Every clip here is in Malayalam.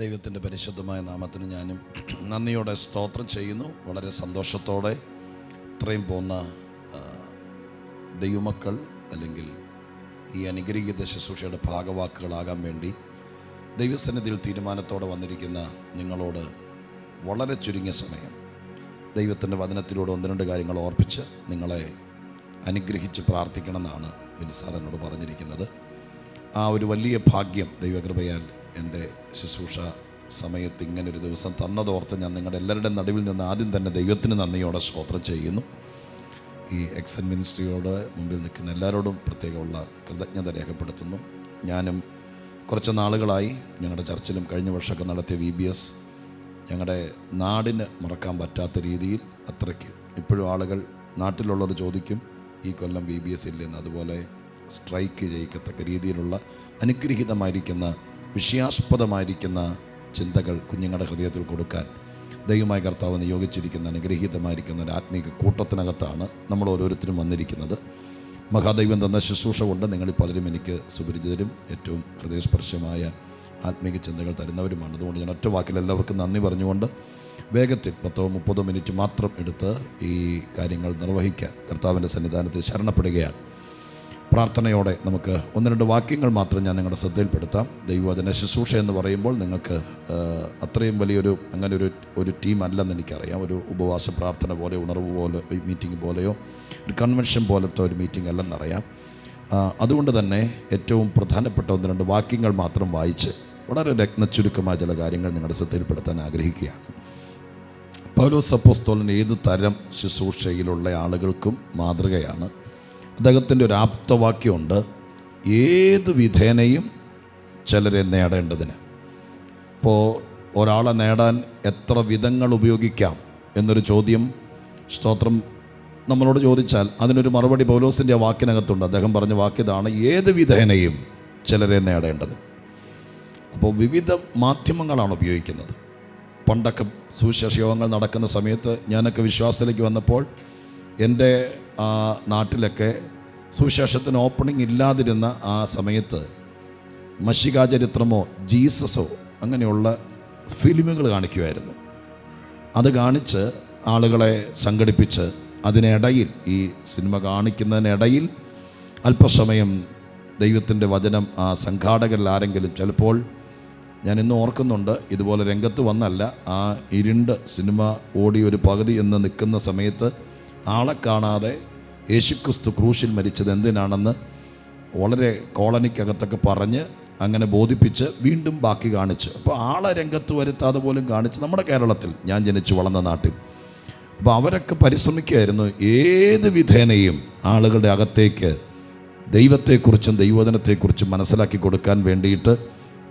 ദൈവത്തിൻ്റെ പരിശുദ്ധമായ നാമത്തിന് ഞാനും നന്ദിയോടെ സ്തോത്രം ചെയ്യുന്നു. വളരെ സന്തോഷത്തോടെ ഇത്രയും പോകുന്ന ദൈവമക്കൾ അല്ലെങ്കിൽ ഈ അനുഗ്രഹീത ശുശ്രൂഷയുടെ ഭാഗവാക്കുകളാകാൻ വേണ്ടി ദൈവസന്നിധിയിൽ തീരുമാനത്തോടെ വന്നിരിക്കുന്ന നിങ്ങളോട് വളരെ ചുരുങ്ങിയ സമയം ദൈവത്തിൻ്റെ വചനത്തിലൂടെ ഒന്ന് രണ്ട് കാര്യങ്ങൾ ഓർപ്പിച്ച് നിങ്ങളെ അനുഗ്രഹിച്ച് പ്രാർത്ഥിക്കണമെന്നാണ് ബിനിസാർ എന്നോട് പറഞ്ഞിരിക്കുന്നത്. ആ ഒരു വലിയ ഭാഗ്യം ദൈവകൃപയാൽ എൻ്റെ ശുശ്രൂഷ സമയത്ത് ഇങ്ങനൊരു ദിവസം തന്നതോർത്ത് ഞാൻ നിങ്ങളുടെ എല്ലാവരുടെയും നടുവിൽ നിന്ന് ആദ്യം തന്നെ ദൈവത്തിന് നന്ദിയോടെ സ്തോത്രം ചെയ്യുന്നു. ഈ എക്സൻ മിനിസ്ട്രിയോട് മുമ്പിൽ നിൽക്കുന്ന എല്ലാവരോടും പ്രത്യേകമുള്ള കൃതജ്ഞത രേഖപ്പെടുത്തുന്നു. ഞാനും കുറച്ച് നാളുകളായി ഞങ്ങളുടെ ചർച്ചിലും കഴിഞ്ഞ വർഷമൊക്കെ നടത്തിയ VBS ഞങ്ങളുടെ നാടിന് മറക്കാൻ പറ്റാത്ത രീതിയിൽ അത്രയ്ക്ക് ഇപ്പോഴും ആളുകൾ നാട്ടിലുള്ളവർ ചോദിക്കും ഈ കൊല്ലം VBS ഇല്ലെന്ന്. അതുപോലെ സ്ട്രൈക്ക് ചെയ്യിക്കത്തക്ക രീതിയിലുള്ള അനുഗ്രഹീതമായിരിക്കുന്ന വിഷയാസ്പദമായിരിക്കുന്ന ചിന്തകൾ കുഞ്ഞുങ്ങളുടെ ഹൃദയത്തിൽ കൊടുക്കാൻ ദൈവമായ കർത്താവ് നിയോഗിച്ചിരിക്കുന്ന അനുഗ്രഹീതമായിരിക്കുന്ന ഒരു ആത്മീക കൂട്ടത്തിനകത്താണ് നമ്മൾ ഓരോരുത്തരും വന്നിരിക്കുന്നത്. മഹാദൈവം തന്ന ശുശ്രൂഷ കൊണ്ട് നിങ്ങളിൽ പലരും എനിക്ക് സുപരിചിതരും ഏറ്റവും ഹൃദയസ്പർശമായ ആത്മീക ചിന്തകൾ തരുന്നവരുമാണ്. അതുകൊണ്ട് ഞാൻ ഒറ്റ വാക്കിൽ എല്ലാവർക്കും നന്ദി പറഞ്ഞുകൊണ്ട് വേഗത്തിൽ 10-30 മിനിറ്റ് മാത്രം എടുത്ത് ഈ കാര്യങ്ങൾ നിർവഹിക്കാൻ കർത്താവിൻ്റെ സന്നിധാനത്തിൽ ശരണപ്പെടുകയാണ്. പ്രാർത്ഥനയോടെ നമുക്ക് ഒന്ന് രണ്ട് വാക്യങ്ങൾ മാത്രം ഞാൻ നിങ്ങളുടെ ശ്രദ്ധയിൽപ്പെടുത്താം. ദൈവവചന ശുശ്രൂഷ എന്ന് പറയുമ്പോൾ നിങ്ങൾക്ക് അത്രയും വലിയൊരു അങ്ങനെ ഒരു ടീം അല്ലെന്ന് എനിക്കറിയാം. ഒരു ഉപവാസ പ്രാർത്ഥന പോലെ ഉണർവ് പോലെ മീറ്റിംഗ് പോലെയോ ഒരു കൺവെൻഷൻ പോലത്തെ ഒരു മീറ്റിംഗ് അല്ലെന്നറിയാം. അതുകൊണ്ട് തന്നെ ഏറ്റവും പ്രധാനപ്പെട്ട ഒന്ന് രണ്ട് വാക്യങ്ങൾ മാത്രം വായിച്ച് വളരെ രത്നച്ചുരുക്കമായ ചില കാര്യങ്ങൾ നിങ്ങളുടെ ശ്രദ്ധയിൽപ്പെടുത്താൻ ആഗ്രഹിക്കുകയാണ്. പൗലോസ് അപ്പോസ്തലൻ ഏതു തരം ശുശ്രൂഷയിലുള്ള ആളുകൾക്കും മാതൃകയാണ്. അദ്ദേഹത്തിൻ്റെ ഒരു ആപ്തവാക്യമുണ്ട്, ഏത് വിധേനയും ചിലരെ നേടേണ്ടതിന്. ഇപ്പോൾ ഒരാളെ നേടാൻ എത്ര വിധങ്ങൾ ഉപയോഗിക്കാം എന്നൊരു ചോദ്യം സ്തോത്രം നമ്മളോട് ചോദിച്ചാൽ അതിനൊരു മറുപടി പൗലോസിൻ്റെ വാക്കിനകത്തുണ്ട്. അദ്ദേഹം പറഞ്ഞ വാക്യതാണ്, ഏത് വിധേനയും ചിലരെ നേടേണ്ടത്. അപ്പോൾ വിവിധ മാധ്യമങ്ങളാണ് ഉപയോഗിക്കുന്നത്. പണ്ടൊക്കെ സുവിശേഷ യോഗങ്ങൾ നടക്കുന്ന സമയത്ത് ഞാനൊക്കെ വിശ്വാസത്തിലേക്ക് വന്നപ്പോൾ എൻ്റെ നാട്ടിലൊക്കെ സുവിശേഷത്തിന് ഓപ്പണിംഗ് ഇല്ലാതിരുന്ന ആ സമയത്ത് മഷികാചരിത്രമോ ജീസസോ അങ്ങനെയുള്ള ഫിലിമുകൾ കാണിക്കുമായിരുന്നു. അത് കാണിച്ച് ആളുകളെ സംഘടിപ്പിച്ച് അതിനിടയിൽ ഈ സിനിമ കാണിക്കുന്നതിനിടയിൽ അല്പസമയം ദൈവത്തിൻ്റെ വചനം ആ സംഘാടകരിൽ ആരെങ്കിലും ചിലപ്പോൾ ഞാൻ ഇന്ന് ഓർക്കുന്നുണ്ട്, ഇതുപോലെ രംഗത്ത് വന്നല്ല, ആ ഇരുണ്ട് സിനിമ ഓടി ഒരു പകുതി എന്ന് നിൽക്കുന്ന സമയത്ത് ആളെ കാണാതെ യേശുക്രിസ്തു ക്രൂശിൽ മരിച്ചത് എന്തിനാണെന്ന് വളരെ കോളനിക്കകത്തൊക്കെ പറഞ്ഞ് അങ്ങനെ ബോധിപ്പിച്ച് വീണ്ടും ബാക്കി കാണിച്ചു. അപ്പോൾ ആളെ രംഗത്ത് വരുത്താതെ പോലും കാണിച്ച് നമ്മുടെ കേരളത്തിൽ ഞാൻ ജനിച്ചു വളർന്ന നാട്ടിൽ. അപ്പോൾ അവരൊക്കെ പരിശ്രമിക്കുകയായിരുന്നു ഏത് വിധേനയും ആളുകളുടെ അകത്തേക്ക് ദൈവത്തെക്കുറിച്ചും ദൈവവചനത്തെക്കുറിച്ചും മനസ്സിലാക്കി കൊടുക്കാൻ വേണ്ടിയിട്ട്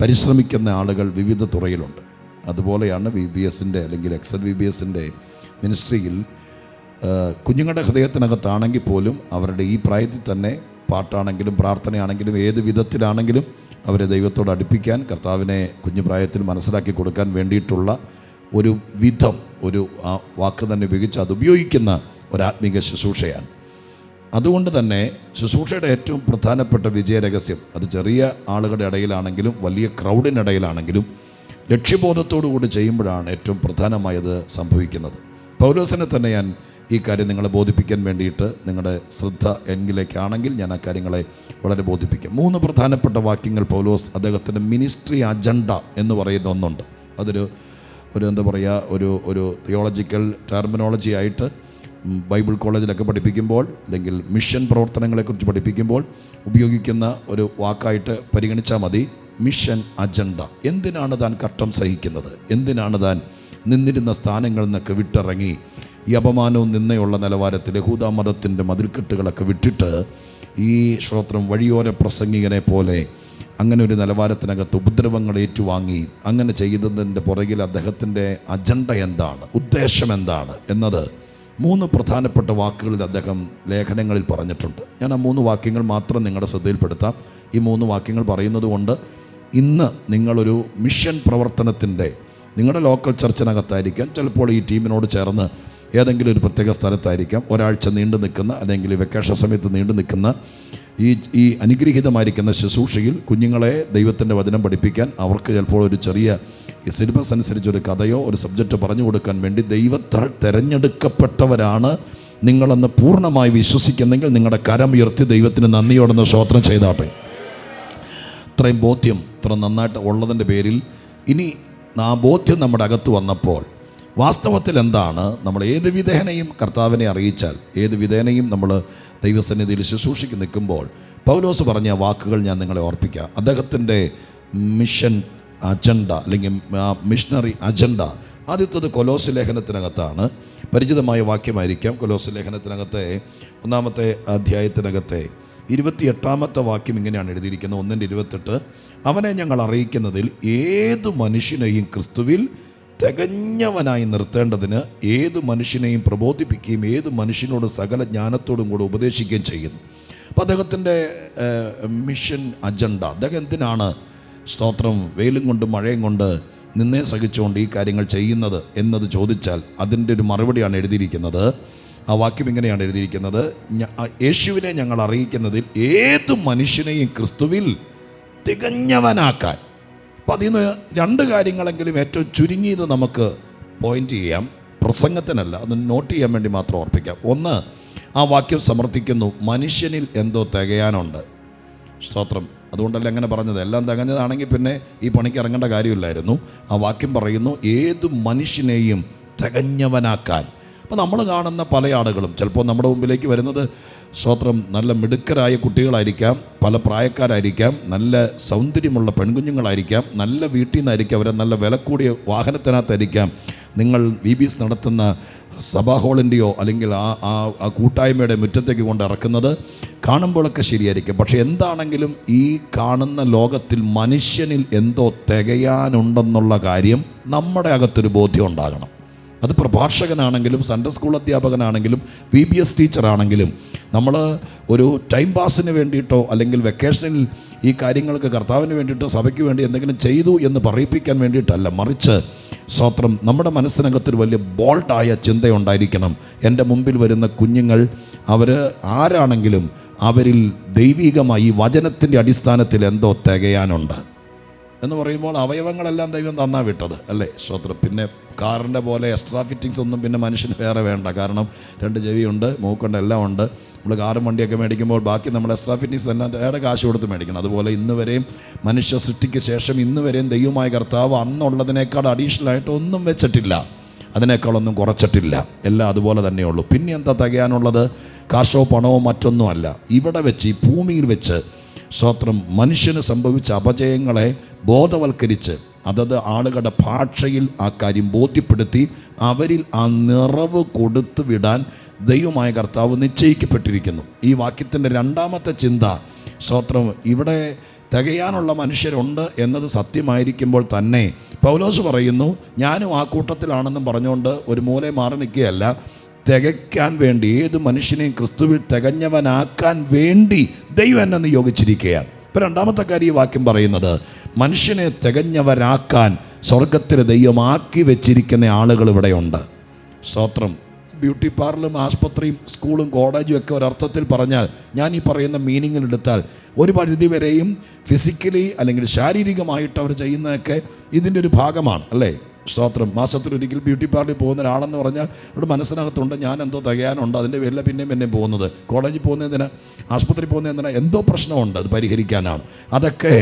പരിശ്രമിക്കുന്ന ആളുകൾ വിവിധ തുറയിലുണ്ട്. അതുപോലെയാണ് VBSൻ്റെ അല്ലെങ്കിൽ എക്സൽ VBSൻ്റെ മിനിസ്ട്രിയിൽ കുഞ്ഞുങ്ങളുടെ ഹൃദയത്തിനകത്താണെങ്കിൽ പോലും അവരുടെ ഈ പ്രായത്തിൽ തന്നെ പാട്ടാണെങ്കിലും പ്രാർത്ഥനയാണെങ്കിലും ഏത് വിധത്തിലാണെങ്കിലും അവരെ ദൈവത്തോട് അടുപ്പിക്കാൻ കർത്താവിനെ കുഞ്ഞുപ്രായത്തിൽ മനസ്സിലാക്കി കൊടുക്കാൻ വേണ്ടിയിട്ടുള്ള ഒരു വിധം, ഒരു വാക്ക് തന്നെ ഉപയോഗിച്ച് അത് ഉപയോഗിക്കുന്ന ഒരാത്മീക ശുശ്രൂഷയാണ്. അതുകൊണ്ട് തന്നെ ശുശ്രൂഷയുടെ ഏറ്റവും പ്രധാനപ്പെട്ട വിജയരഹസ്യം അത് ചെറിയ ആളുകളുടെ ഇടയിലാണെങ്കിലും വലിയ ക്രൗഡിനിടയിലാണെങ്കിലും ലക്ഷ്യബോധത്തോടു കൂടി ചെയ്യുമ്പോഴാണ് ഏറ്റവും പ്രധാനമായത് സംഭവിക്കുന്നത്. പൗലോസിനെ തന്നെ ഞാൻ ഈ കാര്യം നിങ്ങളെ ബോധിപ്പിക്കാൻ വേണ്ടിയിട്ട് നിങ്ങളുടെ ശ്രദ്ധ എന്നിലേക്കാണെങ്കിൽ ഞാൻ ആ കാര്യങ്ങളെ വളരെ ബോധിപ്പിക്കാം. 3 പ്രധാനപ്പെട്ട വാക്യങ്ങൾ പൗലോസ് അദ്ദേഹത്തിൻ്റെ മിനിസ്ട്രി അജണ്ട എന്ന് പറയുന്ന ഒന്നുണ്ട്. അതൊരു എന്താ പറയുക ഒരു തിയോളജിക്കൽ ടെർമിനോളജി ആയിട്ട് ബൈബിൾ കോളേജിലൊക്കെ പഠിപ്പിക്കുമ്പോൾ അല്ലെങ്കിൽ മിഷൻ പ്രവർത്തനങ്ങളെക്കുറിച്ച് പഠിപ്പിക്കുമ്പോൾ ഉപയോഗിക്കുന്ന ഒരു വാക്കായിട്ട് പരിഗണിച്ചാൽ മതി. Mission agenda. എന്തിനാണ് താൻ കഷ്ടം സഹിക്കുന്നത്? എന്തിനാണ് താൻ നിന്നിരുന്ന സ്ഥാനങ്ങളിൽ നിന്നൊക്കെ വിട്ടിറങ്ങി ഈ അപമാനവും നിന്നയുള്ള നിലവാരത്തിൽ യഹൂദ മതത്തിൻ്റെ മതിൽക്കെട്ടുകളൊക്കെ വിട്ടിട്ട് ഈ ശ്രോത്രം വഴിയോര പ്രസംഗികനെ പോലെ അങ്ങനെ ഒരു നിലവാരത്തിനകത്ത് ഉപദ്രവങ്ങൾ ഏറ്റുവാങ്ങി അങ്ങനെ ചെയ്തതിൻ്റെ പുറകിൽ അദ്ദേഹത്തിൻ്റെ അജണ്ട എന്താണ്, ഉദ്ദേശം എന്താണ് എന്നത് 3 പ്രധാനപ്പെട്ട വാക്കുകളിൽ അദ്ദേഹം ലേഖനങ്ങളിൽ പറഞ്ഞിട്ടുണ്ട്. ഞാൻ ആ 3 വാക്യങ്ങൾ മാത്രം നിങ്ങളുടെ ശ്രദ്ധയിൽപ്പെടുത്താം. ഈ 3 വാക്യങ്ങൾ പറയുന്നത് കൊണ്ട് ഇന്ന് നിങ്ങളൊരു മിഷൻ പ്രവർത്തനത്തിൻ്റെ നിങ്ങളുടെ ലോക്കൽ ചർച്ചിനകത്തായിരിക്കാം, ചിലപ്പോൾ ഈ ടീമിനോട് ചേർന്ന് ഏതെങ്കിലും ഒരു പ്രത്യേക സ്ഥലത്തായിരിക്കാം, ഒരാഴ്ച നീണ്ടു നിൽക്കുന്ന അല്ലെങ്കിൽ വെക്കേഷൻ സമയത്ത് നീണ്ടു നിൽക്കുന്ന ഈ അനുഗ്രഹീതമായിരിക്കുന്ന ശുശ്രൂഷയിൽ കുഞ്ഞുങ്ങളെ ദൈവത്തിൻ്റെ വചനം പഠിപ്പിക്കാൻ അവർക്ക് ചിലപ്പോൾ ഒരു ചെറിയ ഈ സിലബസ് അനുസരിച്ച് ഒരു കഥയോ ഒരു സബ്ജക്റ്റ് പറഞ്ഞു കൊടുക്കാൻ വേണ്ടി ദൈവത്താൽ തിരഞ്ഞെടുക്കപ്പെട്ടവരാണ് നിങ്ങളെന്ന് പൂർണ്ണമായി വിശ്വസിക്കുന്നെങ്കിൽ നിങ്ങളുടെ കരമുയർത്തി ദൈവത്തിന് നന്ദിയോടെന്ന് സ്തോത്രം ചെയ്താട്ടെ. ഇത്രയും ബോധ്യം ഇത്ര നന്നായിട്ട് ഉള്ളതിൻ്റെ പേരിൽ ഇനി ആ ബോധ്യം നമ്മുടെ അകത്ത് വന്നപ്പോൾ വാസ്തവത്തിൽ എന്താണ്, നമ്മൾ ഏത് വിധേനയും കർത്താവിനെ അറിയിച്ചാൽ, ഏത് വിധേനയും നമ്മൾ ദൈവസന്നിധിയിൽ ശുശ്രൂഷിക്ക് നിൽക്കുമ്പോൾ പൗലോസ് പറഞ്ഞ വാക്കുകൾ ഞാൻ നിങ്ങളെ ഓർപ്പിക്കാം. അദ്ദേഹത്തിൻ്റെ മിഷൻ അജണ്ട അല്ലെങ്കിൽ മിഷണറി അജണ്ട ആദ്യത്തത് കൊലോസ് ലേഖനത്തിനകത്താണ്. പരിചിതമായ വാക്യമായിരിക്കാം. കൊലോസ് ലേഖനത്തിനകത്തെ 1-ാമത്തെ അധ്യായത്തിനകത്തെ 28-ാമത്തെ വാക്യം ഇങ്ങനെയാണ് എഴുതിയിരിക്കുന്നത്. 1:28. അവനെ ഞങ്ങൾ അറിയിക്കുന്നതിൽ ഏതു മനുഷ്യനെയും ക്രിസ്തുവിൽ തികഞ്ഞവനായി നിർത്തേണ്ടതിന് ഏത് മനുഷ്യനെയും പ്രബോധിപ്പിക്കുകയും ഏത് മനുഷ്യനോട് സകല ജ്ഞാനത്തോടും കൂടെ ഉപദേശിക്കുകയും ചെയ്യുന്നു. അപ്പോൾ അദ്ദേഹത്തിൻ്റെ മിഷൻ അജണ്ട, അദ്ദേഹം എന്തിനാണ് സ്തോത്രം വെയിലും കൊണ്ട് മഴയും കൊണ്ട് നിന്നേ സഹിച്ചുകൊണ്ട് ഈ കാര്യങ്ങൾ ചെയ്യുന്നത് എന്നത് ചോദിച്ചാൽ അതിൻ്റെ ഒരു മറുപടിയാണ് എഴുതിയിരിക്കുന്നത്. ആ വാക്യം ഇങ്ങനെയാണ് എഴുതിയിരിക്കുന്നത്: യേശുവിനെ ഞങ്ങൾ അറിയിക്കുന്നതിൽ ഏത് മനുഷ്യനെയും ക്രിസ്തുവിൽ തികഞ്ഞവനാക്കാൻ. അപ്പം അതിൽ നിന്ന് രണ്ട് കാര്യങ്ങളെങ്കിലും ഏറ്റവും ചുരുങ്ങിയത് നമുക്ക് പോയിൻ്റ് ചെയ്യാം, പ്രസംഗത്തിനല്ല, അത് നോട്ട് ചെയ്യാൻ വേണ്ടി മാത്രം ഓർപ്പിക്കാം. ഒന്ന്, ആ വാക്യം സമർത്ഥിക്കുന്നു മനുഷ്യനിൽ എന്തോ തികയാനുണ്ട്. സ്തോത്രം. അതുകൊണ്ടല്ല അങ്ങനെ പറഞ്ഞത്. എല്ലാം തികഞ്ഞതാണെങ്കിൽ പിന്നെ ഈ പണിക്ക് ഇറങ്ങേണ്ട കാര്യമില്ലായിരുന്നു. ആ വാക്യം പറയുന്നു ഏത് മനുഷ്യനെയും തികഞ്ഞവനാക്കാൻ. അപ്പോൾ നമ്മൾ കാണുന്ന പല ആളുകളും ചിലപ്പോൾ നമ്മുടെ മുമ്പിലേക്ക് വരുന്നത് സ്തോത്രം നല്ല മിടുക്കരായ കുട്ടികളായിരിക്കാം, പല പ്രായക്കാരായിരിക്കാം, നല്ല സൗന്ദര്യമുള്ള പെൺകുഞ്ഞുങ്ങളായിരിക്കാം, നല്ല വീട്ടിൽ നിന്നായിരിക്കാം, അവരെ നല്ല വില കൂടിയ വാഹനത്തിനകത്തായിരിക്കാം നിങ്ങൾ VBS നടത്തുന്ന സഭാ ഹാളിൻ്റെയോ അല്ലെങ്കിൽ ആ കൂട്ടായ്മയുടെ മുറ്റത്തേക്ക് കൊണ്ട് ഇറക്കുന്നത്. കാണുമ്പോഴൊക്കെ ശരിയായിരിക്കും. പക്ഷെ എന്താണെങ്കിലും ഈ കാണുന്ന ലോകത്തിൽ മനുഷ്യനിൽ എന്തോ തികയാനുണ്ടെന്നുള്ള കാര്യം നമ്മുടെ അകത്തൊരു ബോധ്യം ഉണ്ടാകണം. അത് പ്രഭാഷകനാണെങ്കിലും സൺഡേ സ്കൂൾ അധ്യാപകനാണെങ്കിലും VBS ടീച്ചറാണെങ്കിലും നമ്മൾ ഒരു ടൈം പാസിന് വേണ്ടിയിട്ടോ അല്ലെങ്കിൽ വെക്കേഷനിൽ ഈ കാര്യങ്ങൾക്ക് കർത്താവിന് വേണ്ടിയിട്ടോ സഭയ്ക്ക് വേണ്ടി എന്തെങ്കിലും ചെയ്തു എന്ന് പറയിപ്പിക്കാൻ വേണ്ടിയിട്ടല്ല, മറിച്ച് സ്തോത്രം നമ്മുടെ മനസ്സിനകത്തൊരു വലിയ ബോൾഡായ ചിന്തയുണ്ടായിരിക്കണം. എൻ്റെ മുമ്പിൽ വരുന്ന കുഞ്ഞുങ്ങൾ അവർ ആരാണെങ്കിലും അവരിൽ ദൈവികമായി ഈ വചനത്തിൻ്റെ അടിസ്ഥാനത്തിൽ എന്തോ തികയാനുണ്ട് എന്ന് പറയുമ്പോൾ അവയവങ്ങളെല്ലാം ദൈവം തന്നാ വിട്ടത് അല്ലേ സ്തോത്രം. പിന്നെ കാറിൻ്റെ പോലെ എക്സ്ട്രാ ഫിറ്റിങ്സ് ഒന്നും പിന്നെ മനുഷ്യന് വേറെ വേണ്ട. കാരണം 2 ചെവിയുണ്ട്, മൂക്കുണ്ട്, എല്ലാം ഉണ്ട്. നമ്മൾ കാറും വണ്ടിയൊക്കെ മേടിക്കുമ്പോൾ ബാക്കി നമ്മൾ എക്സ്ട്രാ ഫിറ്റിങ്സ് എല്ലാം ഏടെ കാശ് കൊടുത്ത് മേടിക്കണം. അതുപോലെ ഇന്ന് വരെയും മനുഷ്യ സൃഷ്ടിക്ക് ശേഷം ഇന്ന് വരെയും ദൈവമായ കർത്താവ് അന്നുള്ളതിനേക്കാൾ അഡീഷണലായിട്ട് ഒന്നും വെച്ചിട്ടില്ല, അതിനേക്കാളൊന്നും കുറച്ചിട്ടില്ല. എല്ലാം അതുപോലെ തന്നെയുള്ളൂ. പിന്നെ എന്താ തികയാനുള്ളത്? കാശോ പണമോ മറ്റൊന്നുമല്ല. ഇവിടെ വെച്ച് ഈ ഭൂമിയിൽ വെച്ച് സ്തോത്രം മനുഷ്യന് സംഭവിച്ച അപജയങ്ങളെ ബോധവൽക്കരിച്ച് അതത് ആളുകളുടെ ഭാഷയിൽ ആ കാര്യം ബോധ്യപ്പെടുത്തി അവരിൽ ആ നിറവ് കൊടുത്തു വിടാൻ ദൈവമായ കർത്താവ് നിശ്ചയിക്കപ്പെട്ടിരിക്കുന്നു. ഈ വാക്യത്തിൻ്റെ 2-ാമത്തെ ചിന്ത സ്തോത്രം ഇവിടെ തികയാനുള്ള മനുഷ്യരുണ്ട് എന്നത് സത്യമായിരിക്കുമ്പോൾ തന്നെ പൗലോസ് പറയുന്നു ഞാനും ആ കൂട്ടത്തിലാണെന്നും പറഞ്ഞുകൊണ്ട് ഒരു മൂല മാറി നിൽക്കുകയല്ല, തികയ്ക്കാൻ വേണ്ടി ഏത് മനുഷ്യനെയും ക്രിസ്തുവിൽ തികഞ്ഞവനാക്കാൻ വേണ്ടി ദൈവം എന്നെ നിയോഗിച്ചിരിക്കുകയാണ്. ഇപ്പം 2-ാമത്തെ കാര്യം ഈ വാക്യം പറയുന്നത് മനുഷ്യനെ തികഞ്ഞവരാക്കാൻ സ്വർഗത്തിലെ ദൈവമാക്കി വെച്ചിരിക്കുന്ന ആളുകൾ ഇവിടെയുണ്ട്. സ്തോത്രം. ബ്യൂട്ടി പാർലറും ആസ്പത്രിയും സ്കൂളും കോളേജും ഒക്കെ ഒരർത്ഥത്തിൽ പറഞ്ഞാൽ, ഞാൻ ഈ പറയുന്ന മീനിങ്ങിലെടുത്താൽ ഒരു പരിധി വരെയും ഫിസിക്കലി അല്ലെങ്കിൽ ശാരീരികമായിട്ട് അവർ ചെയ്യുന്നതൊക്കെ ഇതിൻ്റെ ഒരു ഭാഗമാണ് അല്ലേ. സ്തോത്രം. മാസത്തിലൊരിക്കൽ ബ്യൂട്ടി പാർലറിൽ പോകുന്ന ഒരാളെന്ന് പറഞ്ഞാൽ ഇവിടെ മനസ്സിനകത്തുണ്ട് ഞാൻ എന്തോ തികയാനുണ്ട്, അതിൻ്റെ പേരിൽ പിന്നെയും പോകുന്നത്. കോളേജിൽ പോകുന്നതിന്, ആശുപത്രി പോകുന്നതിന് എന്തോ പ്രശ്നമുണ്ട്, അത് പരിഹരിക്കാനാണ്. അതൊക്കെ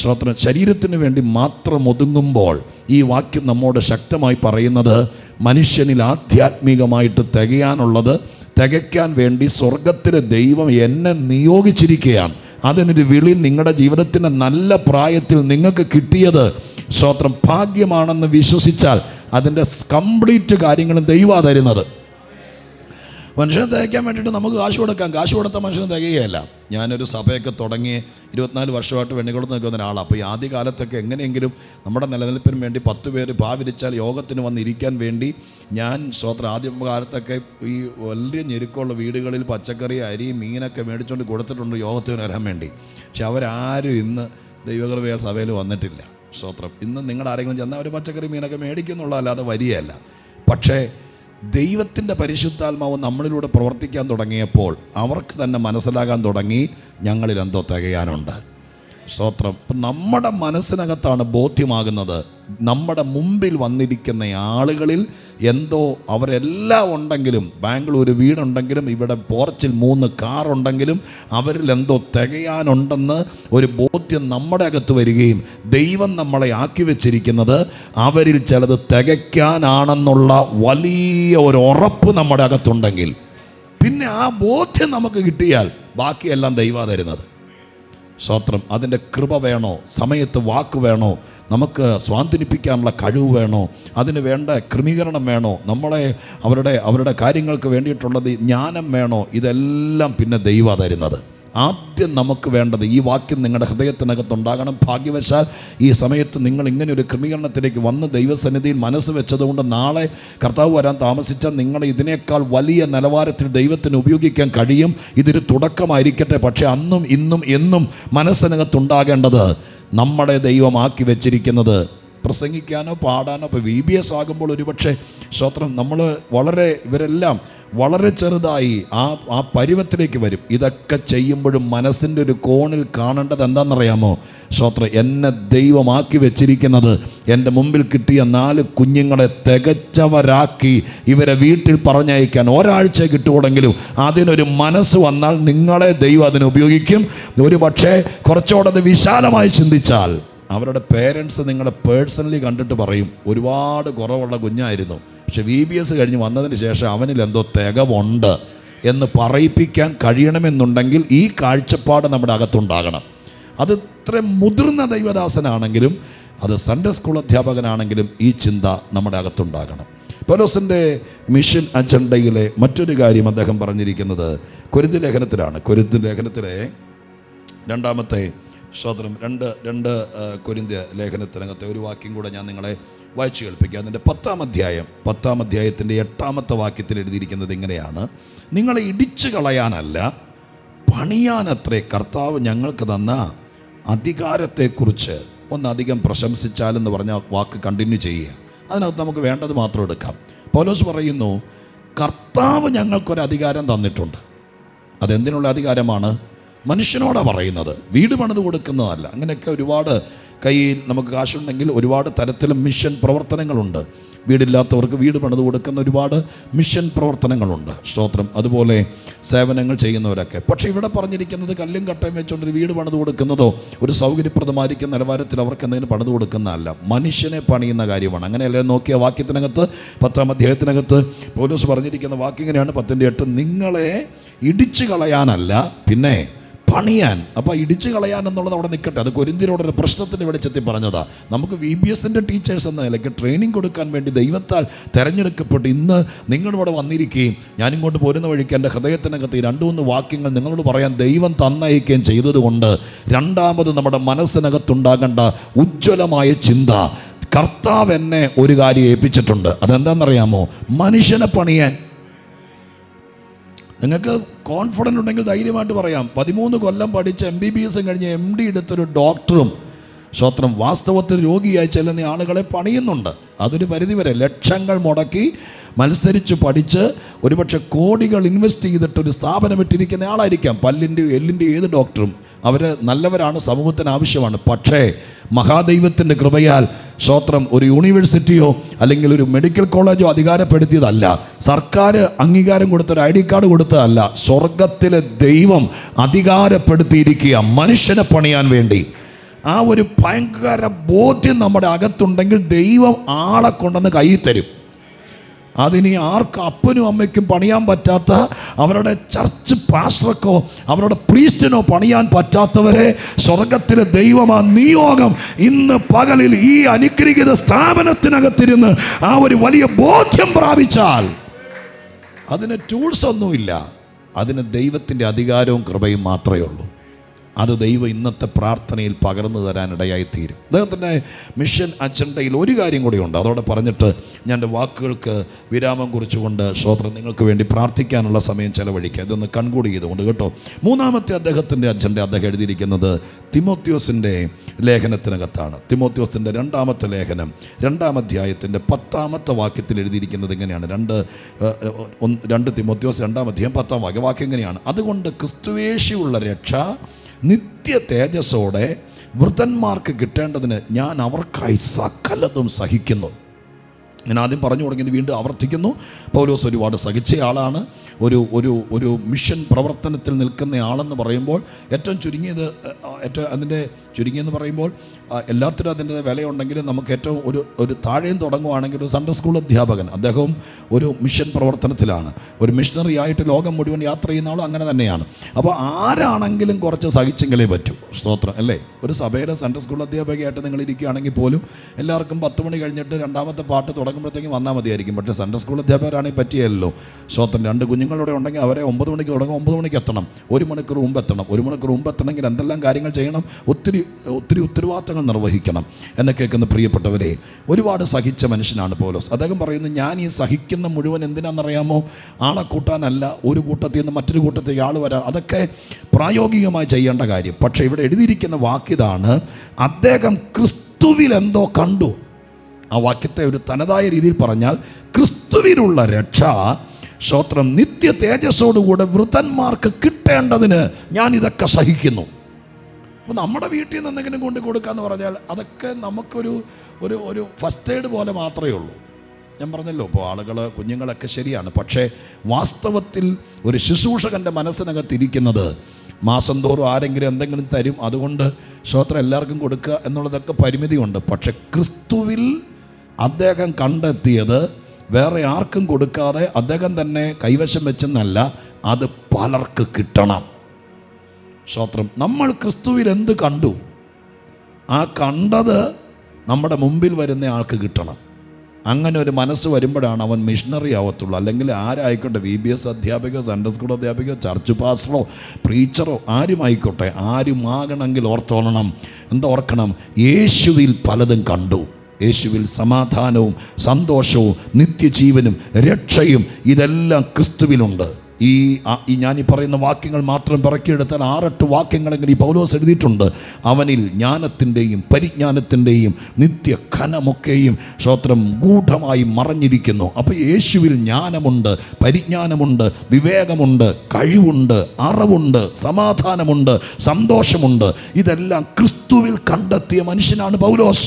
സ്തോത്രം ശരീരത്തിന് വേണ്ടി മാത്രം ഒതുങ്ങുമ്പോൾ ഈ വാക്യം നമ്മോട് ശക്തമായി പറയുന്നത് മനുഷ്യനിൽ ആധ്യാത്മികമായിട്ട് തികയാനുള്ളത് തികയ്ക്കാൻ വേണ്ടി സ്വർഗത്തിലെ ദൈവം എന്നെ നിയോഗിച്ചിരിക്കുകയാണ്. അതിനൊരു വിളി നിങ്ങളുടെ ജീവിതത്തിൻ്റെ നല്ല പ്രായത്തിൽ നിങ്ങൾക്ക് കിട്ടിയത് സ്തോത്രം ഭാഗ്യമാണെന്ന് വിശ്വസിച്ചാൽ അതിൻ്റെ കംപ്ലീറ്റ് കാര്യങ്ങളും ദൈവമാണ് തരുന്നത്. മനുഷ്യനെ തികയ്ക്കാൻ വേണ്ടിയിട്ട് നമുക്ക് കാശ് കൊടുക്കാം. കാശ് കൊടുത്ത മനുഷ്യനെ തികയുകയല്ല. ഞാനൊരു സഭയൊക്കെ തുടങ്ങി 24 വർഷമായിട്ട് വെണ്ണിക്കുളത്ത് നിൽക്കുന്ന ഒരാളാണ്. അപ്പോൾ ഈ ആദ്യ കാലത്തൊക്കെ എങ്ങനെയെങ്കിലും നമ്മുടെ നിലനിൽപ്പിന് വേണ്ടി 10 പേര് ഭാവിരിച്ചാൽ യോഗത്തിന് വന്നിരിക്കാൻ വേണ്ടി ഞാൻ സ്തോത്രം ആദ്യ കാലത്തൊക്കെ ഈ വലിയ ഞെരുക്കമുള്ള വീടുകളിൽ പച്ചക്കറി, അരി, മീനൊക്കെ മേടിച്ചുകൊണ്ട് കൊടുത്തിട്ടുണ്ട് യോഗത്തിന് വരാൻ വേണ്ടി. പക്ഷെ അവരാരും ഇന്ന് ദൈവകൃപയാൽ സഭയിൽ വന്നിട്ടില്ല. സ്തോത്രം. ഇന്ന് നിങ്ങൾ ആരെങ്കിലും ചെന്നാൽ ഒരു പച്ചക്കറി മീനൊക്കെ മേടിക്കുന്നുള്ളതല്ലാതെ വരികയല്ല. പക്ഷേ ദൈവത്തിൻ്റെ പരിശുദ്ധാത്മാവ് നമ്മളിലൂടെ പ്രവർത്തിക്കാൻ തുടങ്ങിയപ്പോൾ അവർക്ക് തന്നെ മനസ്സിലാകാൻ തുടങ്ങി ഞങ്ങളിൽ എന്തോ തികയാനുണ്ട്. സ്തോത്രം. ഇപ്പം നമ്മുടെ മനസ്സിനകത്താണ് ബോധ്യമാകുന്നത്, നമ്മുടെ മുമ്പിൽ വന്നിരിക്കുന്ന ആളുകളിൽ എന്തോ അവരെല്ലാം ഉണ്ടെങ്കിലും, ബാംഗ്ലൂർ വീടുണ്ടെങ്കിലും ഇവിടെ പോർച്ചിൽ 3 കാറുണ്ടെങ്കിലും അവരിൽ എന്തോ തികയാനുണ്ടെന്ന് ഒരു ബോധ്യം നമ്മുടെ അകത്ത് വരികയും ദൈവം നമ്മളെ ആക്കി വെച്ചിരിക്കുന്നത് അവരിൽ ചിലത് തികയ്ക്കാനാണെന്നുള്ള വലിയ ഒരു ഉറപ്പ് നമ്മുടെ അകത്തുണ്ടെങ്കിൽ, പിന്നെ ആ ബോധ്യം നമുക്ക് കിട്ടിയാൽ ബാക്കിയെല്ലാം ദൈവമാണ് തരുന്നത്. സ്തോത്രം. അതിൻ്റെ കൃപ വേണോ, സമയത്ത് വാക്ക് വേണോ, നമുക്ക് സ്വാന്തനിപ്പിക്കാനുള്ള കഴിവ് വേണോ, അതിന് വേണ്ട ക്രമീകരണം വേണോ, നമ്മളെ അവരുടെ കാര്യങ്ങൾക്ക് വേണ്ടിയിട്ടുള്ളത് ജ്ഞാനം വേണോ, ഇതെല്ലാം പിന്നെ ദൈവമാണ് തരുന്നത്. ആദ്യം നമുക്ക് വേണ്ടത് ഈ വാക്യം നിങ്ങളുടെ ഹൃദയത്തിനകത്തുണ്ടാകണം. ഭാഗ്യവശാൽ ഈ സമയത്ത് നിങ്ങൾ ഇങ്ങനെ ഒരു ക്രമീകരണത്തിലേക്ക് വന്ന് ദൈവസന്നിധിയിൽ മനസ്സ് വെച്ചതുകൊണ്ട് നാളെ കർത്താവ് വരാൻ താമസിച്ചാൽ നിങ്ങളെ ഇതിനേക്കാൾ വലിയ നിലവാരത്തിൽ ദൈവത്തിന് ഉപയോഗിക്കാൻ കഴിയും. ഇതൊരു തുടക്കമായിരിക്കട്ടെ. പക്ഷേ അന്നും ഇന്നും എന്നും മനസ്സിനകത്തുണ്ടാകേണ്ടത് നമ്മുടെ ദൈവമാക്കി വെച്ചിരിക്കുന്നത് പ്രസംഗിക്കാനോ പാടാനോ. ഇപ്പോൾ VBS ആകുമ്പോൾ ഒരുപക്ഷെ സ്തോത്രം നമ്മൾ ഇവരെല്ലാം വളരെ ചെറുതായി ആ പരുവത്തിലേക്ക് വരും. ഇതൊക്കെ ചെയ്യുമ്പോഴും മനസ്സിൻ്റെ ഒരു കോണിൽ കാണേണ്ടത് എന്താണെന്നറിയാമോ? സ്തോത്രം. എന്നെ ദൈവമാക്കി വെച്ചിരിക്കുന്നത് എൻ്റെ മുമ്പിൽ കിട്ടിയ 4 കുഞ്ഞുങ്ങളെ തികച്ചവരാക്കി ഇവരെ വീട്ടിൽ പറഞ്ഞയക്കാൻ ഒരാഴ്ച കിട്ടുകയാണെങ്കിലും അതിനൊരു മനസ്സ് വന്നാൽ നിങ്ങളെ ദൈവം അതിന് ഉപയോഗിക്കും. ഒരു പക്ഷേ കുറച്ചുകൂടെ അത് വിശാലമായി ചിന്തിച്ചാൽ അവരുടെ പേരൻസ് നിങ്ങളെ പേഴ്സണലി കണ്ടിട്ട് പറയും ഒരുപാട് കുറവുള്ള കുഞ്ഞായിരുന്നു, പക്ഷെ VBS കഴിഞ്ഞ് വന്നതിന് ശേഷം അവനിൽ എന്തോ തികവുണ്ട് എന്ന് പറയിപ്പിക്കാൻ കഴിയണമെന്നുണ്ടെങ്കിൽ ഈ കാഴ്ചപ്പാട് നമ്മുടെ അകത്തുണ്ടാകണം. അത് ഇത്ര മുതിർന്ന ദൈവദാസനാണെങ്കിലും അത് സൺഡേ സ്കൂൾ അധ്യാപകനാണെങ്കിലും ഈ ചിന്ത നമ്മുടെ അകത്തുണ്ടാകണം. പൗലോസിൻ്റെ മിഷൻ അജണ്ടയിലെ മറ്റൊരു കാര്യം അദ്ദേഹം പറഞ്ഞിരിക്കുന്നത് കൊരിന്ത്യർ ലേഖനത്തിലാണ്. കൊരിന്ത്യർ ലേഖനത്തിലെ 2-ാമത്തെ സ്തോത്രം 2 കൊരിന്ത്യർ ലേഖനത്തിനകത്തെ ഒരു വാക്യം കൂടെ ഞാൻ നിങ്ങളെ വായിച്ചു കേൾപ്പിക്കുക. അതിൻ്റെ 10-ാം അധ്യായത്തിൻ്റെ 8-ാമത്തെ വാക്യത്തിൽ എഴുതിയിരിക്കുന്നത് ഇങ്ങനെയാണ്: നിങ്ങളെ ഇടിച്ചു കളയാനല്ല പണിയാനത്രേ കർത്താവ് ഞങ്ങൾക്ക് തന്ന അധികാരത്തെക്കുറിച്ച് ഒന്നധികം പ്രശംസിച്ചാലെന്ന് പറഞ്ഞ വാക്ക് കണ്ടിന്യൂ ചെയ്യുക. അതിനകത്ത് നമുക്ക് വേണ്ടത് മാത്രം എടുക്കാം. പൗലോസ് പറയുന്നു, കർത്താവ് ഞങ്ങൾക്കൊരു അധികാരം തന്നിട്ടുണ്ട്. അതെന്തിനുള്ള അധികാരമാണ്? മനുഷ്യനോടാണ് പറയുന്നത്, വീട് പണിത് കൊടുക്കുന്നതല്ല. അങ്ങനെയൊക്കെ ഒരുപാട് കയ്യിൽ നമുക്ക് കാശുണ്ടെങ്കിൽ ഒരുപാട് തരത്തിലും മിഷൻ പ്രവർത്തനങ്ങളുണ്ട്. വീടില്ലാത്തവർക്ക് വീട് പണിത് കൊടുക്കുന്ന ഒരുപാട് മിഷൻ പ്രവർത്തനങ്ങളുണ്ട്. സ്തോത്രം. അതുപോലെ സേവനങ്ങൾ ചെയ്യുന്നവരൊക്കെ. പക്ഷേ ഇവിടെ പറഞ്ഞിരിക്കുന്നത് കല്ലും കട്ടയും വെച്ചുകൊണ്ടൊരു വീട് പണിത് കൊടുക്കുന്നതോ ഒരു സൗകര്യപ്രദമായിരിക്കുന്ന നിലവാരത്തിൽ അവർക്ക് എന്തെങ്കിലും പണിത് കൊടുക്കുന്നതല്ല, മനുഷ്യനെ പണിയുന്ന കാര്യമാണ്. അങ്ങനെയല്ലേ നോക്കിയ വാക്യത്തിനകത്ത് 10-ാം അധ്യായത്തിനകത്ത് പൗലോസ് പറഞ്ഞിരിക്കുന്ന വാക്യം ഇങ്ങനെയാണ് 10-ന്റെ 8: നിങ്ങളെ ഇടിച്ചു കളയാനല്ല പിന്നെ പണിയാൻ. അപ്പോൾ ഇടിച്ചു കളയാൻ എന്നുള്ളത് അവിടെ നിൽക്കട്ടെ, അത് കൊരിന്ത്യരോടൊരു പ്രശ്നത്തിൻ്റെ വെളിച്ചത്തിൽ പറഞ്ഞതാ. നമുക്ക് VBSൻ്റെ ടീച്ചേഴ്സ് എന്ന നിലയ്ക്ക് ട്രെയിനിങ് കൊടുക്കാൻ വേണ്ടി ദൈവത്താൽ തിരഞ്ഞെടുക്കപ്പെട്ട് ഇന്ന് നിങ്ങളിവിടെ വന്നിരിക്കുകയും ഞാനിങ്ങോട്ട് പോരുന്ന വഴിക്ക് എൻ്റെ ഹൃദയത്തിനകത്ത് ഈ 2-3 വാക്യങ്ങൾ നിങ്ങളോട് പറയാൻ ദൈവം തന്നയക്കുകയും ചെയ്തതുകൊണ്ട് രണ്ടാമത് നമ്മുടെ മനസ്സിനകത്തുണ്ടാകേണ്ട ഉജ്ജ്വലമായ ചിന്ത, കർത്താവ് എന്നെ ഒരു കാര്യം ഏൽപ്പിച്ചിട്ടുണ്ട്. അതെന്താണെന്നറിയാമോ? മനുഷ്യനെ പണിയാൻ. നിങ്ങൾക്ക് കോൺഫിഡൻ്റ് ഉണ്ടെങ്കിൽ ധൈര്യമായിട്ട് പറയാം, 13 കൊല്ലം പഠിച്ച് MBBS കഴിഞ്ഞ് MD എടുത്തൊരു ഡോക്ടറും സ്തോത്രം വാസ്തവത്തിൽ രോഗിയായി ചെല്ലുന്ന ആളുകളെ പണിയുന്നുണ്ട്. അതൊരു പരിധിവരെ ലക്ഷങ്ങൾ മുടക്കി മത്സരിച്ച് പഠിച്ച് ഒരുപക്ഷെ കോടികൾ ഇൻവെസ്റ്റ് ചെയ്തിട്ടൊരു സ്ഥാപനം ഇട്ടിരിക്കുന്ന ആളായിരിക്കാം. പല്ലിൻ്റെയോ എല്ലിൻ്റെയോ ഏത് ഡോക്ടറും അവർ നല്ലവരാണ്, സമൂഹത്തിന് ആവശ്യമാണ്. പക്ഷേ മഹാദൈവത്തിൻ്റെ കൃപയാൽ സ്തോത്രം ഒരു യൂണിവേഴ്സിറ്റിയോ അല്ലെങ്കിൽ ഒരു മെഡിക്കൽ കോളേജോ അധികാരപ്പെടുത്തിയതല്ല, സർക്കാർ അംഗീകാരം കൊടുത്തൊരു ID കാർഡ് കൊടുത്തതല്ല, സ്വർഗത്തിലെ ദൈവം അധികാരപ്പെടുത്തിയിരിക്കുക മനുഷ്യനെ പണിയാൻ വേണ്ടി. ആ ഒരു ഭയങ്കര ബോധ്യം നമ്മുടെ അകത്തുണ്ടെങ്കിൽ ദൈവം ആളെ കൊണ്ടുവന്ന് കയ്യിൽ തരും. അതിനി ആർക്കും അപ്പനും അമ്മയ്ക്കും പണിയാൻ പറ്റാത്ത, അവരുടെ ചർച്ച് പാസ്റ്റർക്കോ അവരുടെ പ്രീസ്റ്റിനോ പണിയാൻ പറ്റാത്തവരെ സ്വർഗത്തിലെ ദൈവമാ നിയോഗം ഇന്ന് പകലിൽ ഈ അനുഗ്രഹീത സ്ഥാപനത്തിനകത്തിരുന്ന് ആ ഒരു വലിയ ബോധ്യം പ്രാപിച്ചാൽ അതിന് ടൂൾസ് ഒന്നുമില്ല, അതിന് ദൈവത്തിൻ്റെ അധികാരവും കൃപയും മാത്രമേ ഉള്ളൂ. അത് ദൈവം ഇന്നത്തെ പ്രാർത്ഥനയിൽ പകർന്നു തരാനിടയായിത്തീരും. അദ്ദേഹത്തിൻ്റെ മിഷൻ അജണ്ടയിൽ ഒരു കാര്യം കൂടിയുണ്ട്, അതോടെ പറഞ്ഞിട്ട് ഞാൻ എൻ്റെ വാക്കുകൾക്ക് വിരാമം കുറിച്ചുകൊണ്ട് സ്തോത്രം നിങ്ങൾക്ക് വേണ്ടി പ്രാർത്ഥിക്കാനുള്ള സമയം ചെലവഴിക്കുക. ഇതൊന്ന് കൺക്ലൂഡ് ചെയ്തുകൊണ്ട് കേട്ടോ. 3-ാമത്തെ അദ്ദേഹത്തിൻ്റെ അജണ്ട അദ്ദേഹം എഴുതിയിരിക്കുന്നത് തിമോത്തിയോസിൻ്റെ ലേഖനത്തിനകത്താണ്. തിമോത്തിയോസിൻ്റെ 2-ാമത്തെ ലേഖനം 2-ാം അധ്യായത്തിൻ്റെ 10-ാമത്തെ വാക്യത്തിൽ എഴുതിയിരിക്കുന്നത് ഇങ്ങനെയാണ്. 2 തിമോത്തിയോസ് 2-ാം അധ്യായം 10-ാം വാക്യം ഇങ്ങനെയാണ്: അതുകൊണ്ട് ക്രിസ്തുവേശുവുള്ള രക്ഷ നിത്യ തേജസ്സോടെ വൃദ്ധന്മാർക്ക് കിട്ടേണ്ടതിന് ഞാൻ അവർക്കായി സകലതും സഹിക്കുന്നു. ഞാൻ ആദ്യം പറഞ്ഞു തുടങ്ങിയത് വീണ്ടും ആവർത്തിക്കുന്നു. പൗലോസ് ഒരുപാട് സഹിച്ച ആളാണ്. ഒരു മിഷൻ പ്രവർത്തനത്തിൽ നിൽക്കുന്ന ആളെന്ന് പറയുമ്പോൾ ഏറ്റവും അതിൻ്റെ ചുരുങ്ങിയെന്ന് പറയുമ്പോൾ എല്ലാത്തിനും അതിൻ്റെ വിലയുണ്ടെങ്കിലും നമുക്ക് ഏറ്റവും ഒരു താഴെയും തുടങ്ങുവാണെങ്കിൽ ഒരു സൺഡേ സ്കൂൾ അധ്യാപകൻ, അദ്ദേഹവും ഒരു മിഷൻ പ്രവർത്തനത്തിലാണ്. ഒരു മിഷണറി ആയിട്ട് ലോകം മുഴുവൻ യാത്ര ചെയ്യുന്ന ആളും അങ്ങനെ തന്നെയാണ്. അപ്പോൾ ആരാണെങ്കിലും കുറച്ച് സഹിച്ചെങ്കിലേ പറ്റൂ. സ്തോത്രം അല്ലേ? ഒരു സഭയിലെ സൺഡേ സ്കൂൾ അധ്യാപകയായിട്ട് നിങ്ങൾ ഇരിക്കുകയാണെങ്കിൽ പോലും എല്ലാവർക്കും 10 മണി കഴിഞ്ഞിട്ട് രണ്ടാമത്തെ പാട്ട് തുടങ്ങുമ്പോഴത്തേക്കും വന്നാൽ മതിയായിരിക്കും. പക്ഷേ സൺഡേ സ്കൂൾ അധ്യാപകരാണെങ്കിൽ പറ്റിയല്ലോ. സ്തോത്രം. 2 കുഞ്ഞുങ്ങളുടെ ഉണ്ടെങ്കിൽ അവരെ 9 മണിക്ക് തുടങ്ങും, 9 മണിക്ക് എത്തണം, 1 മണിക്കൂർ മുമ്പ് എത്തണം. 1 മണിക്കൂർ മുമ്പ് എത്തണമെങ്കിൽ എന്തെല്ലാം കാര്യങ്ങൾ ചെയ്യണം, ഒത്തിരി ഉത്തരവാദിത്തങ്ങൾ നിർവഹിക്കണം. എന്നെ കേൾക്കുന്ന പ്രിയപ്പെട്ടവരെ, ഒരുപാട് സഹിച്ച മനുഷ്യനാണ് പൗലോസ്. അദ്ദേഹം പറയുന്നത്, ഞാൻ ഈ സഹിക്കുന്ന മുഴുവൻ എന്തിനാണെന്നറിയാമോ? ആളെ കൂട്ടാനല്ല, ഒരു കൂട്ടത്തിൽ നിന്ന് മറ്റൊരു കൂട്ടത്തേക്ക് ആൾ വരാൻ. അതൊക്കെ പ്രായോഗികമായി ചെയ്യേണ്ട കാര്യം. പക്ഷേ ഇവിടെ എഴുതിയിരിക്കുന്ന വാക്കിതാണ്, അദ്ദേഹം ക്രിസ്തുവിൽ എന്തോ കണ്ടു. ആ വാക്യത്തെ ഒരു തനതായ രീതിയിൽ പറഞ്ഞാൽ, ക്രിസ്തുവിലുള്ള രക്ഷ, സ്തോത്രം, നിത്യ തേജസ്സോടുകൂടെ വൃദ്ധന്മാർക്ക് കിട്ടേണ്ടതിന് ഞാൻ ഇതൊക്കെ സഹിക്കുന്നു. അപ്പോൾ നമ്മുടെ വീട്ടിൽ നിന്ന് എന്തെങ്കിലും കൊണ്ട് കൊടുക്കാമെന്ന് പറഞ്ഞാൽ അതൊക്കെ നമുക്കൊരു ഒരു ഫസ്റ്റ് എയ്ഡ് പോലെ മാത്രമേ ഉള്ളൂ. ഞാൻ പറഞ്ഞല്ലോ, ഇപ്പോൾ കുഞ്ഞുങ്ങളൊക്കെ ശരിയാണ്. പക്ഷേ വാസ്തവത്തിൽ ഒരു ശുശ്രൂഷകൻ്റെ മനസ്സിനകത്തിരിക്കുന്നത് മാസം തോറും ആരെങ്കിലും എന്തെങ്കിലും തരും, അതുകൊണ്ട് സ്തോത്രം എല്ലാവർക്കും കൊടുക്കുക എന്നുള്ളതൊക്കെ പരിമിതിയുണ്ട്. പക്ഷെ ക്രിസ്തുവിൽ അദ്ദേഹം കണ്ടെത്തിയത് വേറെ ആർക്കും കൊടുക്കാതെ അദ്ദേഹം തന്നെ കൈവശം വെച്ചെന്നല്ല, അത് പലർക്ക് കിട്ടണം. സ്തോത്രം. നമ്മൾ ക്രിസ്തുവിൽ എന്ത് കണ്ടു, ആ കണ്ടത് നമ്മുടെ മുമ്പിൽ വരുന്ന ആൾക്ക് കിട്ടണം. അങ്ങനെ ഒരു മനസ്സ് വരുമ്പോഴാണ് അവൻ മിഷണറി ആവത്തുള്ളൂ. അല്ലെങ്കിൽ ആരായിക്കോട്ടെ, VBS അധ്യാപികയോ സൺഡേ സ്കൂൾ അധ്യാപികയോ ചർച്ച് പാസ്റ്ററോ പ്രീച്ചറോ ആരുമായിക്കോട്ടെ, ആരുമാകണമെങ്കിൽ ഓർത്തോളണം, ഓർക്കണം, യേശുവിൽ പലതും കണ്ടു. യേശുവിൽ സമാധാനവും സന്തോഷവും നിത്യജീവനും രക്ഷയും ഇതെല്ലാം ക്രിസ്തുവിലുണ്ട്. ഈ ഞാനീ പറയുന്ന വാക്യങ്ങൾ മാത്രം പിറക്കിയെടുത്താൽ 6-8 വാക്യങ്ങളെങ്കിലും ഈ പൗലോസ് എഴുതിയിട്ടുണ്ട്. അവനിൽ ജ്ഞാനത്തിൻ്റെയും പരിജ്ഞാനത്തിൻ്റെയും നിത്യഘനമൊക്കെയും സ്തോത്രം ഗൂഢമായി മറഞ്ഞിരിക്കുന്നു. അപ്പോൾ യേശുവിൽ ജ്ഞാനമുണ്ട്, പരിജ്ഞാനമുണ്ട്, വിവേകമുണ്ട്, കഴിവുണ്ട്, അറിവുണ്ട്, സമാധാനമുണ്ട്, സന്തോഷമുണ്ട്. ഇതെല്ലാം ക്രിസ്തുവിൽ കണ്ടെത്തിയ മനുഷ്യനാണ് പൗലോസ്.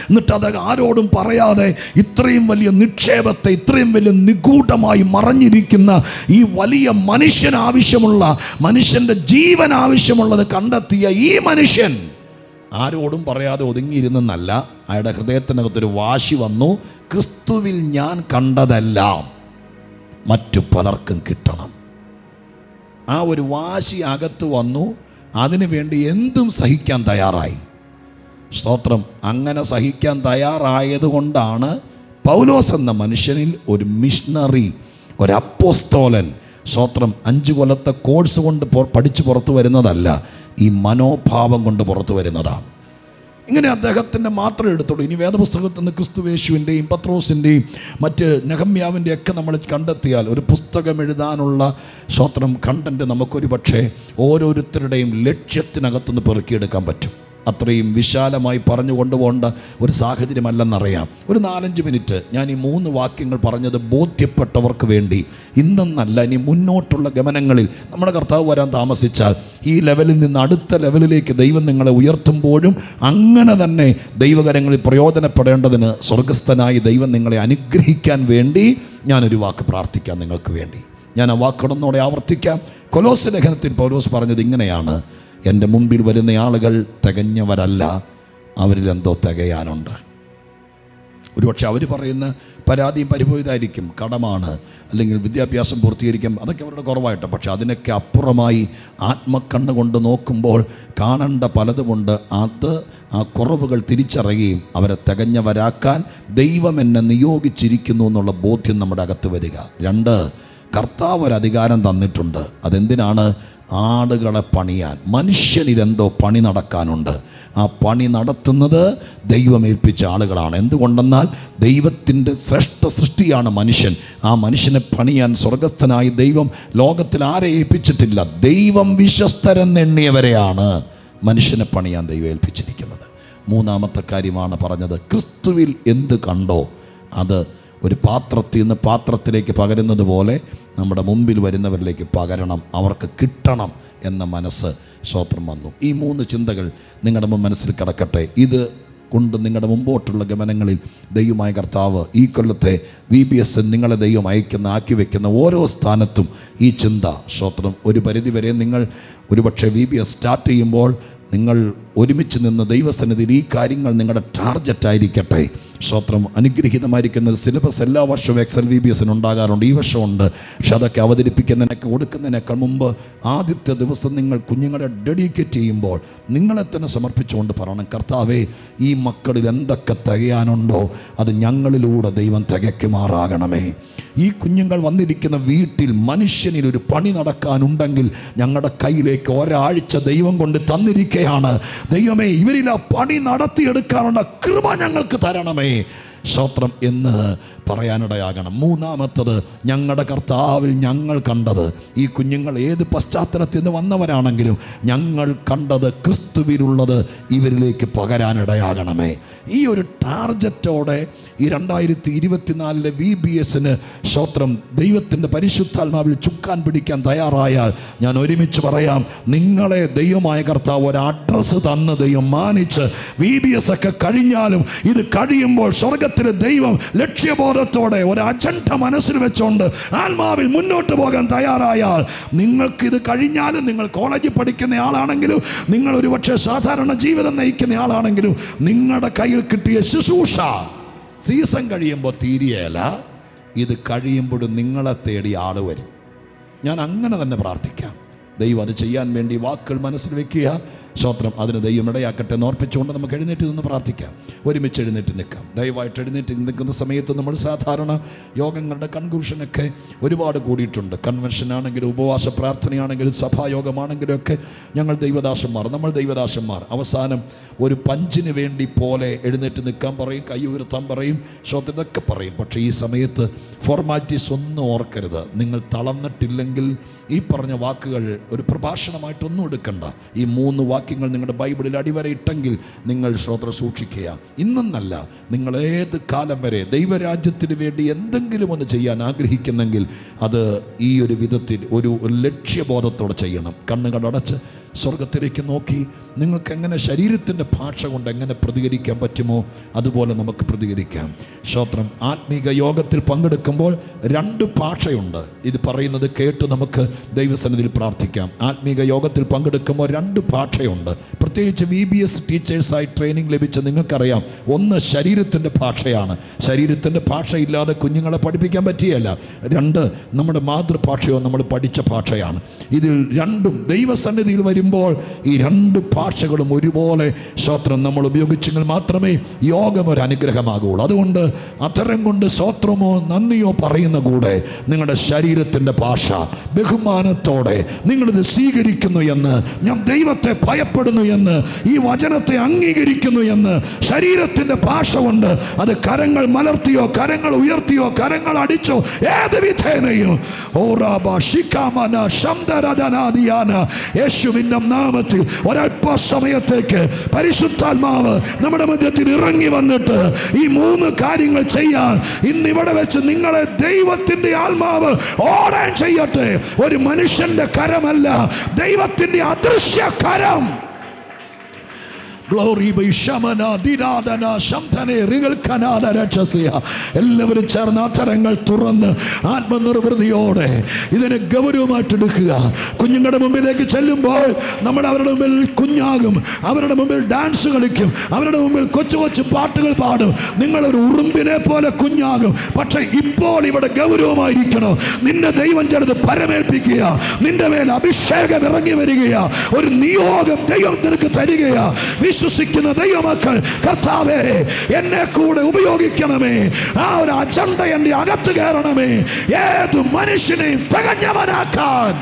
എന്നിട്ട് അത് ആരോടും പറയാതെ ഇത്രയും വലിയ നിക്ഷേപത്തെ, ഇത്രയും വലിയ നിഗൂഢമായി മറഞ്ഞിരിക്കുന്ന ഈ വലിയ മനുഷ്യൻ്റെ ജീവൻ ആവശ്യമുള്ളത് കണ്ടെത്തിയ ഈ മനുഷ്യൻ ആരോടും പറയാതെ ഒതുങ്ങിയിരുന്നെന്നല്ല, അയാളുടെ ഹൃദയത്തിനകത്തൊരു വാശി വന്നു, ക്രിസ്തുവിൽ ഞാൻ കണ്ടതെല്ലാം മറ്റു പലർക്കും കിട്ടണം. ആ ഒരു വാശി അകത്ത് വന്നു. അതിനു വേണ്ടി എന്തും സഹിക്കാൻ തയ്യാറായി. സ്തോത്രം. അങ്ങനെ സഹിക്കാൻ തയ്യാറായതുകൊണ്ടാണ് പൗലോസ് എന്ന മനുഷ്യനിൽ ഒരു മിഷണറി, ഒരു അപ്പോസ്തോലൻ, സ്തോത്രം, 5 കൊല്ലത്തെ കോഴ്സ് കൊണ്ട് പഠിച്ചു പുറത്തു വരുന്നതല്ല, ഈ മനോഭാവം കൊണ്ട് പുറത്തു വരുന്നതാണ്. ഇങ്ങനെ അദ്ദേഹത്തിൻ്റെ മാത്രം എടുത്തോളൂ. ഇനി വേദപുസ്തകത്തിൽ നിന്ന് ക്രിസ്തുവേശുവിൻ്റെയും പത്രോസിൻ്റെയും മറ്റ് നെഹമ്യാവിൻ്റെയും ഒക്കെ നമ്മൾ കണ്ടെത്തിയാൽ ഒരു പുസ്തകം എഴുതാനുള്ള സ്തോത്രം കണ്ടന്റ് നമുക്കൊരു പക്ഷേ ഓരോരുത്തരുടെയും ലക്ഷ്യത്തിനകത്തുനിന്ന് പെറുക്കിയെടുക്കാൻ പറ്റും. അത്രയും വിശാലമായി പറഞ്ഞു കൊണ്ടുപോകേണ്ട ഒരു സാഹചര്യമല്ലെന്നറിയാം. ഒരു 4-5 മിനിറ്റ് ഞാൻ ഈ 3 വാക്യങ്ങൾ പറഞ്ഞത് ബോധ്യപ്പെട്ടവർക്ക് വേണ്ടി ഇന്നെന്നല്ല, ഇനി മുന്നോട്ടുള്ള ഗമനങ്ങളിൽ നമ്മുടെ കർത്താവ് വരാൻ താമസിച്ചാൽ ഈ ലെവലിൽ നിന്ന് അടുത്ത ലെവലിലേക്ക് ദൈവം നിങ്ങളെ ഉയർത്തുമ്പോഴും അങ്ങനെ തന്നെ ദൈവകരങ്ങളിൽ പ്രയോജനപ്പെടേണ്ടതിന് സ്വർഗസ്ഥനായി ദൈവം നിങ്ങളെ അനുഗ്രഹിക്കാൻ വേണ്ടി ഞാനൊരു വാക്ക് പ്രാർത്ഥിക്കാം നിങ്ങൾക്ക് വേണ്ടി. ഞാൻ ആ വാക്കൊടൊന്നോടെ ആവർത്തിക്കാം. കൊലോസ്യ ലേഖനത്തിൽ പൗലോസ് പറഞ്ഞത് ഇങ്ങനെയാണ്, എൻ്റെ മുമ്പിൽ വരുന്ന ആളുകൾ തികഞ്ഞവരല്ല, അവരിലെന്തോ തികയാനുണ്ട്. ഒരുപക്ഷെ അവർ പറയുന്ന പരാതിയും പരിഭവിതായിരിക്കും, കടമാണ്, അല്ലെങ്കിൽ വിദ്യാഭ്യാസം പൂർത്തീകരിക്കാം, അതൊക്കെ അവരുടെ കുറവായിട്ട്. പക്ഷെ അതിനൊക്കെ അപ്പുറമായി ആത്മക്കണ്ണ് കൊണ്ട് നോക്കുമ്പോൾ കാണേണ്ട പലതുമുണ്ട്. അത് ആ കുറവുകൾ തിരിച്ചറിയുകയും അവരെ തികഞ്ഞവരാക്കാൻ ദൈവം എന്നെ നിയോഗിച്ചിരിക്കുന്നു എന്നുള്ള ബോധ്യം നമ്മുടെ അകത്ത് വരിക. 2, കർത്താവ് ഒരു അധികാരം തന്നിട്ടുണ്ട്. അതെന്തിനാണ്? ആടുകളെ പണിയാൻ. മനുഷ്യനിലെന്തോ പണി നടക്കാനുണ്ട്. ആ പണി നടത്തുന്നത് ദൈവമേൽപ്പിച്ച ആളുകളാണ്. എന്തുകൊണ്ടെന്നാൽ ദൈവത്തിൻ്റെ ശ്രേഷ്ഠ സൃഷ്ടിയാണ് മനുഷ്യൻ. ആ മനുഷ്യനെ പണിയാൻ സ്വർഗസ്ഥനായി ദൈവം ലോകത്തിൽ ആരെ ഏൽപ്പിച്ചിട്ടില്ല. ദൈവം വിശ്വസ്തരെന്നെണ്ണിയവരെയാണ് മനുഷ്യനെ പണിയാൻ ദൈവം ഏൽപ്പിച്ചിരിക്കുന്നത്. 3-ാമത്തെ കാര്യമാണ് പറഞ്ഞത്, ക്രിസ്തുവിൽ എന്ത് കണ്ടോ അത് ഒരു പാത്രത്തിൽ നിന്ന് പാത്രത്തിലേക്ക് പകരുന്നത് പോലെ നമ്മുടെ മുമ്പിൽ വരുന്നവരിലേക്ക് പകരണം, അവർക്ക് കിട്ടണം എന്ന മനസ്സ് സ്വോത്രം വന്നു. ഈ 3 ചിന്തകൾ നിങ്ങളുടെ മനസ്സിൽ കിടക്കട്ടെ. ഇത് കൊണ്ട് നിങ്ങളുടെ മുമ്പോട്ടുള്ള ഗമനങ്ങളിൽ ദൈവമായ കർത്താവ് ഈ കൊല്ലത്തെ VBS നിങ്ങളെ ദൈവം ആക്കി വെക്കുന്ന ഓരോ സ്ഥാനത്തും ഈ ചിന്ത സ്വോത്രം ഒരു പരിധിവരെ നിങ്ങൾ ഒരുപക്ഷെ VBS സ്റ്റാർട്ട് ചെയ്യുമ്പോൾ നിങ്ങൾ ഒരുമിച്ച് നിന്ന് ദൈവസന്നിധിയിൽ ഈ കാര്യങ്ങൾ നിങ്ങളുടെ ടാർജറ്റായിരിക്കട്ടെ. സ്വോത്രം അനുഗ്രഹീതമായിരിക്കുന്ന ഒരു സിലബസ് എല്ലാ വർഷവും എക്സൽ VBS ഉണ്ടാകാറുണ്ട്. ഈ വർഷമുണ്ട്. പക്ഷെ അതൊക്കെ അവതരിപ്പിക്കുന്നതിനൊക്കെ കൊടുക്കുന്നതിനേക്കാൾ മുമ്പ് ആദ്യത്തെ ദിവസം നിങ്ങൾ കുഞ്ഞുങ്ങളെ ഡെഡിക്കേറ്റ് ചെയ്യുമ്പോൾ നിങ്ങളെ തന്നെ സമർപ്പിച്ചുകൊണ്ട് പറയണം, കർത്താവേ, ഈ മക്കളിൽ എന്തൊക്കെ തികയാനുണ്ടോ അത് ഞങ്ങളിലൂടെ ദൈവം തികയ്ക്കുമാറാകണമേ. ഈ കുഞ്ഞുങ്ങൾ വന്നിരിക്കുന്ന വീട്ടിൽ മനുഷ്യനിൽ ഒരു പണി നടക്കാനുണ്ടെങ്കിൽ ഞങ്ങളുടെ കയ്യിലേക്ക് ഒരാഴ്ച ദൈവം കൊണ്ട് തന്നിരിക്കുകയാണ്. ദൈവമേ, ഇവരിൽ ആ പണി നടത്തിയെടുക്കാനുള്ള കൃപ ഞങ്ങൾക്ക് തരണമേ. സ്തോത്രം എന്ന് പറയാനിടയാകണം. മൂന്നാമത്തത്, ഞങ്ങളുടെ കർത്താവിൽ ഞങ്ങൾ കണ്ടത്, ഈ കുഞ്ഞുങ്ങൾ ഏത് പശ്ചാത്തലത്തിൽ നിന്ന് വന്നവരാണെങ്കിലും ഞങ്ങൾ കണ്ടത് ക്രിസ്തുവിലുള്ളത് ഇവരിലേക്ക് പകരാനിടയാകണമേ. ഈ ഒരു ടാർജറ്റോടെ ഈ 2024 VBS സ്തോത്രം ദൈവത്തിൻ്റെ പരിശുദ്ധാത്മാവിൽ ചുക്കാൻ പിടിക്കാൻ തയ്യാറായാൽ ഞാൻ ഒരുമിച്ച് പറയാം, നിങ്ങളെ ദൈവമായ കർത്താവ് ഒരു അഡ്രസ്സ് തന്ന് ദൈവം മാനിച്ച് VBS ഒക്കെ കഴിഞ്ഞാലും ഇത് കഴിയുമ്പോൾ സ്വർഗത്തിലെ ദൈവം ലക്ഷ്യബോധത്തോടെ ഒരു അജണ്ട മനസ്സിൽ വെച്ചുകൊണ്ട് ആത്മാവിൽ മുന്നോട്ട് പോകാൻ തയ്യാറായാൽ നിങ്ങൾക്കിത് കഴിഞ്ഞാലും, നിങ്ങൾ കോളേജിൽ പഠിക്കുന്ന ആളാണെങ്കിലും, നിങ്ങൾ ഒരുപക്ഷെ സാധാരണ ജീവിതം നയിക്കുന്ന ആളാണെങ്കിലും, നിങ്ങളുടെ കയ്യിൽ കിട്ടിയ ശുശ്രൂഷ സീസൺ കഴിയുമ്പോൾ തീരെയല്ല, ഇത് കഴിയുമ്പോഴും നിങ്ങളെ തേടി ആൾ വരും. ഞാൻ അങ്ങനെ തന്നെ പ്രാർത്ഥിക്കാം. ദൈവം അത് ചെയ്യാൻ വേണ്ടി വാക്കുകൾ മനസ്സിൽ വെക്കുക. സ്തോത്രം. അതിന് ദൈവം ഇടയാക്കട്ടെ എന്ന് ഓർപ്പിച്ചുകൊണ്ട് നമുക്ക് എഴുന്നേറ്റ് നിന്ന് പ്രാർത്ഥിക്കാം. ഒരുമിച്ച് എഴുന്നേറ്റ് നിൽക്കാം. ദയവായിട്ട് എഴുന്നേറ്റ് നിൽക്കുന്ന സമയത്ത് നമ്മൾ സാധാരണ യോഗങ്ങളുടെ കൺക്ലൂഷനൊക്കെ ഒരുപാട് കൂടിയിട്ടുണ്ട്. കൺവെൻഷൻ ആണെങ്കിലും ഉപവാസ പ്രാർത്ഥനയാണെങ്കിലും സഭായോഗമാണെങ്കിലും ഒക്കെ നമ്മൾ ദൈവദാസന്മാർ അവസാനം ഒരു പഞ്ചിന് വേണ്ടി പോലെ എഴുന്നേറ്റ് നിൽക്കാൻ പറയും, കൈ ഉയർത്താൻ പറയും, ഇതൊക്കെ പറയും. പക്ഷേ ഈ സമയത്ത് ഫോർമാലിറ്റീസ് ഒന്നും ഓർക്കരുത്. നിങ്ങൾ തളർന്നിട്ടില്ലെങ്കിൽ ഈ പറഞ്ഞ വാക്കുകൾ ഒരു പ്രഭാഷണമായിട്ടൊന്നും എടുക്കണ്ട. ഈ 3 വാക്യങ്ങൾ നിങ്ങളുടെ ബൈബിളിൽ അടിവരയിട്ടെങ്കിൽ നിങ്ങൾ ശ്രോത്ര സൂക്ഷിക്കുക. ഇന്നെന്നല്ല, നിങ്ങൾ ഏത് കാലം വരെ ദൈവരാജ്യത്തിന് വേണ്ടി എന്തെങ്കിലും ഒന്ന് ചെയ്യാൻ ആഗ്രഹിക്കുന്നെങ്കിൽ അത് ഈ ഒരു വിധത്തിൽ ഒരു ലക്ഷ്യബോധത്തോടെ ചെയ്യണം. കണ്ണുകളടച്ച് സ്വർഗത്തിലേക്ക് നോക്കി നിങ്ങൾക്ക് എങ്ങനെ ശരീരത്തിൻ്റെ ഭാഷ കൊണ്ട് എങ്ങനെ പ്രതികരിക്കാൻ പറ്റുമോ അതുപോലെ നമുക്ക് പ്രതികരിക്കാം. സ്തോത്രം. ആത്മീക യോഗത്തിൽ പങ്കെടുക്കുമ്പോൾ 2 ഭാഷയുണ്ട്. ഇത് പറയുന്നത് കേട്ട് നമുക്ക് ദൈവസന്നിധിയിൽ പ്രാർത്ഥിക്കാം. ആത്മീക യോഗത്തിൽ പങ്കെടുക്കുമ്പോൾ 2 ഭാഷയുണ്ട്. പ്രത്യേകിച്ച് VBS ടീച്ചേഴ്സായി ട്രെയിനിങ് ലഭിച്ച നിങ്ങൾക്കറിയാം, ഒന്ന് ശരീരത്തിൻ്റെ ഭാഷയാണ്. ശരീരത്തിൻ്റെ ഭാഷയില്ലാതെ കുഞ്ഞുങ്ങളെ പഠിപ്പിക്കാൻ പറ്റിയല്ല. 2 നമ്മുടെ മാതൃഭാഷയോ നമ്മൾ പഠിച്ച ഭാഷയാണ്. ഇതിൽ 2ഉം ദൈവസന്നിധിയിൽ വരുമ്പോൾ ഈ 2 ഭാഷകളും ഒരുപോലെ സ്തോത്രം നമ്മൾ ഉപയോഗിച്ചെങ്കിൽ മാത്രമേ യോഗം ഒരു അനുഗ്രഹമാകുള്ളൂ. അതുകൊണ്ട് അത്തരം കൊണ്ട് സ്തോത്രമോ നന്ദിയോ പറയുന്ന കൂടെ നിങ്ങളുടെ ശരീരത്തിൻ്റെ ഭാഷ ബഹുമാനത്തോടെ നിങ്ങളിത് സ്വീകരിക്കുന്നു എന്ന്, ഞാൻ ദൈവത്തെ ഭയപ്പെടുന്നു എന്ന്, ഈ വചനത്തെ അംഗീകരിക്കുന്നു എന്ന് ശരീരത്തിൻ്റെ ഭാഷ കൊണ്ട്, അത് കരങ്ങൾ മലർത്തിയോ കരങ്ങൾ ഉയർത്തിയോ കരങ്ങൾ അടിച്ചോ ഏത് വിധേനയും യേശുവിൻ്റെ നാമത്തിൽ ഒരല്പസമയത്തേക്ക് പരിശുദ്ധാത്മാവ് നമ്മുടെ മധ്യത്തിൽ ഇറങ്ങി വന്നിട്ട് ഈ 3 കാര്യങ്ങൾ ചെയ്യാൻ ഇന്നിവിടെ വെച്ച് നിങ്ങളെ ദൈവത്തിന്റെ ആത്മാവ് ഓടാൻ ചെയ്യട്ടെ. ഒരു മനുഷ്യന്റെ കരമല്ല, ദൈവത്തിന്റെ അദൃശ്യ കരം. എല്ലാവരും ചേർന്ന് അത്തരങ്ങൾ തുറന്ന് ആത്മനിർവൃതിയോടെ ഇതിനെ ഗൗരവമായിട്ടെടുക്കുക. കുഞ്ഞുങ്ങളുടെ മുമ്പിലേക്ക് ചെല്ലുമ്പോൾ നമ്മൾ അവരുടെ മുമ്പിൽ കുഞ്ഞാകും, അവരുടെ മുമ്പിൽ ഡാൻസ് കളിക്കും, അവരുടെ മുമ്പിൽ കൊച്ചു കൊച്ചു പാട്ടുകൾ പാടും. നിങ്ങളൊരു ഉറുമ്പിനെ പോലെ കുഞ്ഞാകും. പക്ഷെ ഇപ്പോൾ ഇവിടെ ഗൗരവമായിരിക്കണം. നിന്റെ ദൈവം ചേർന്ന് പരമേൽപ്പിക്കുക, നിന്റെ മേൽ അഭിഷേകം ഇറങ്ങി വരികയാ, ഒരു നിയോഗം ദൈവം നിനക്ക് തരികയാ. വിശ്വസിക്കുന്ന ദൈവമക്കൾ, കർത്താവേ എന്നെ കൂടെ ഉപയോഗിക്കണമേ, ആ ഒരു അജണ്ട എൻ്റെ അകത്ത് കയറണമേ, ഏത് മനുഷ്യനെയും തികഞ്ഞവനാക്കാൻ.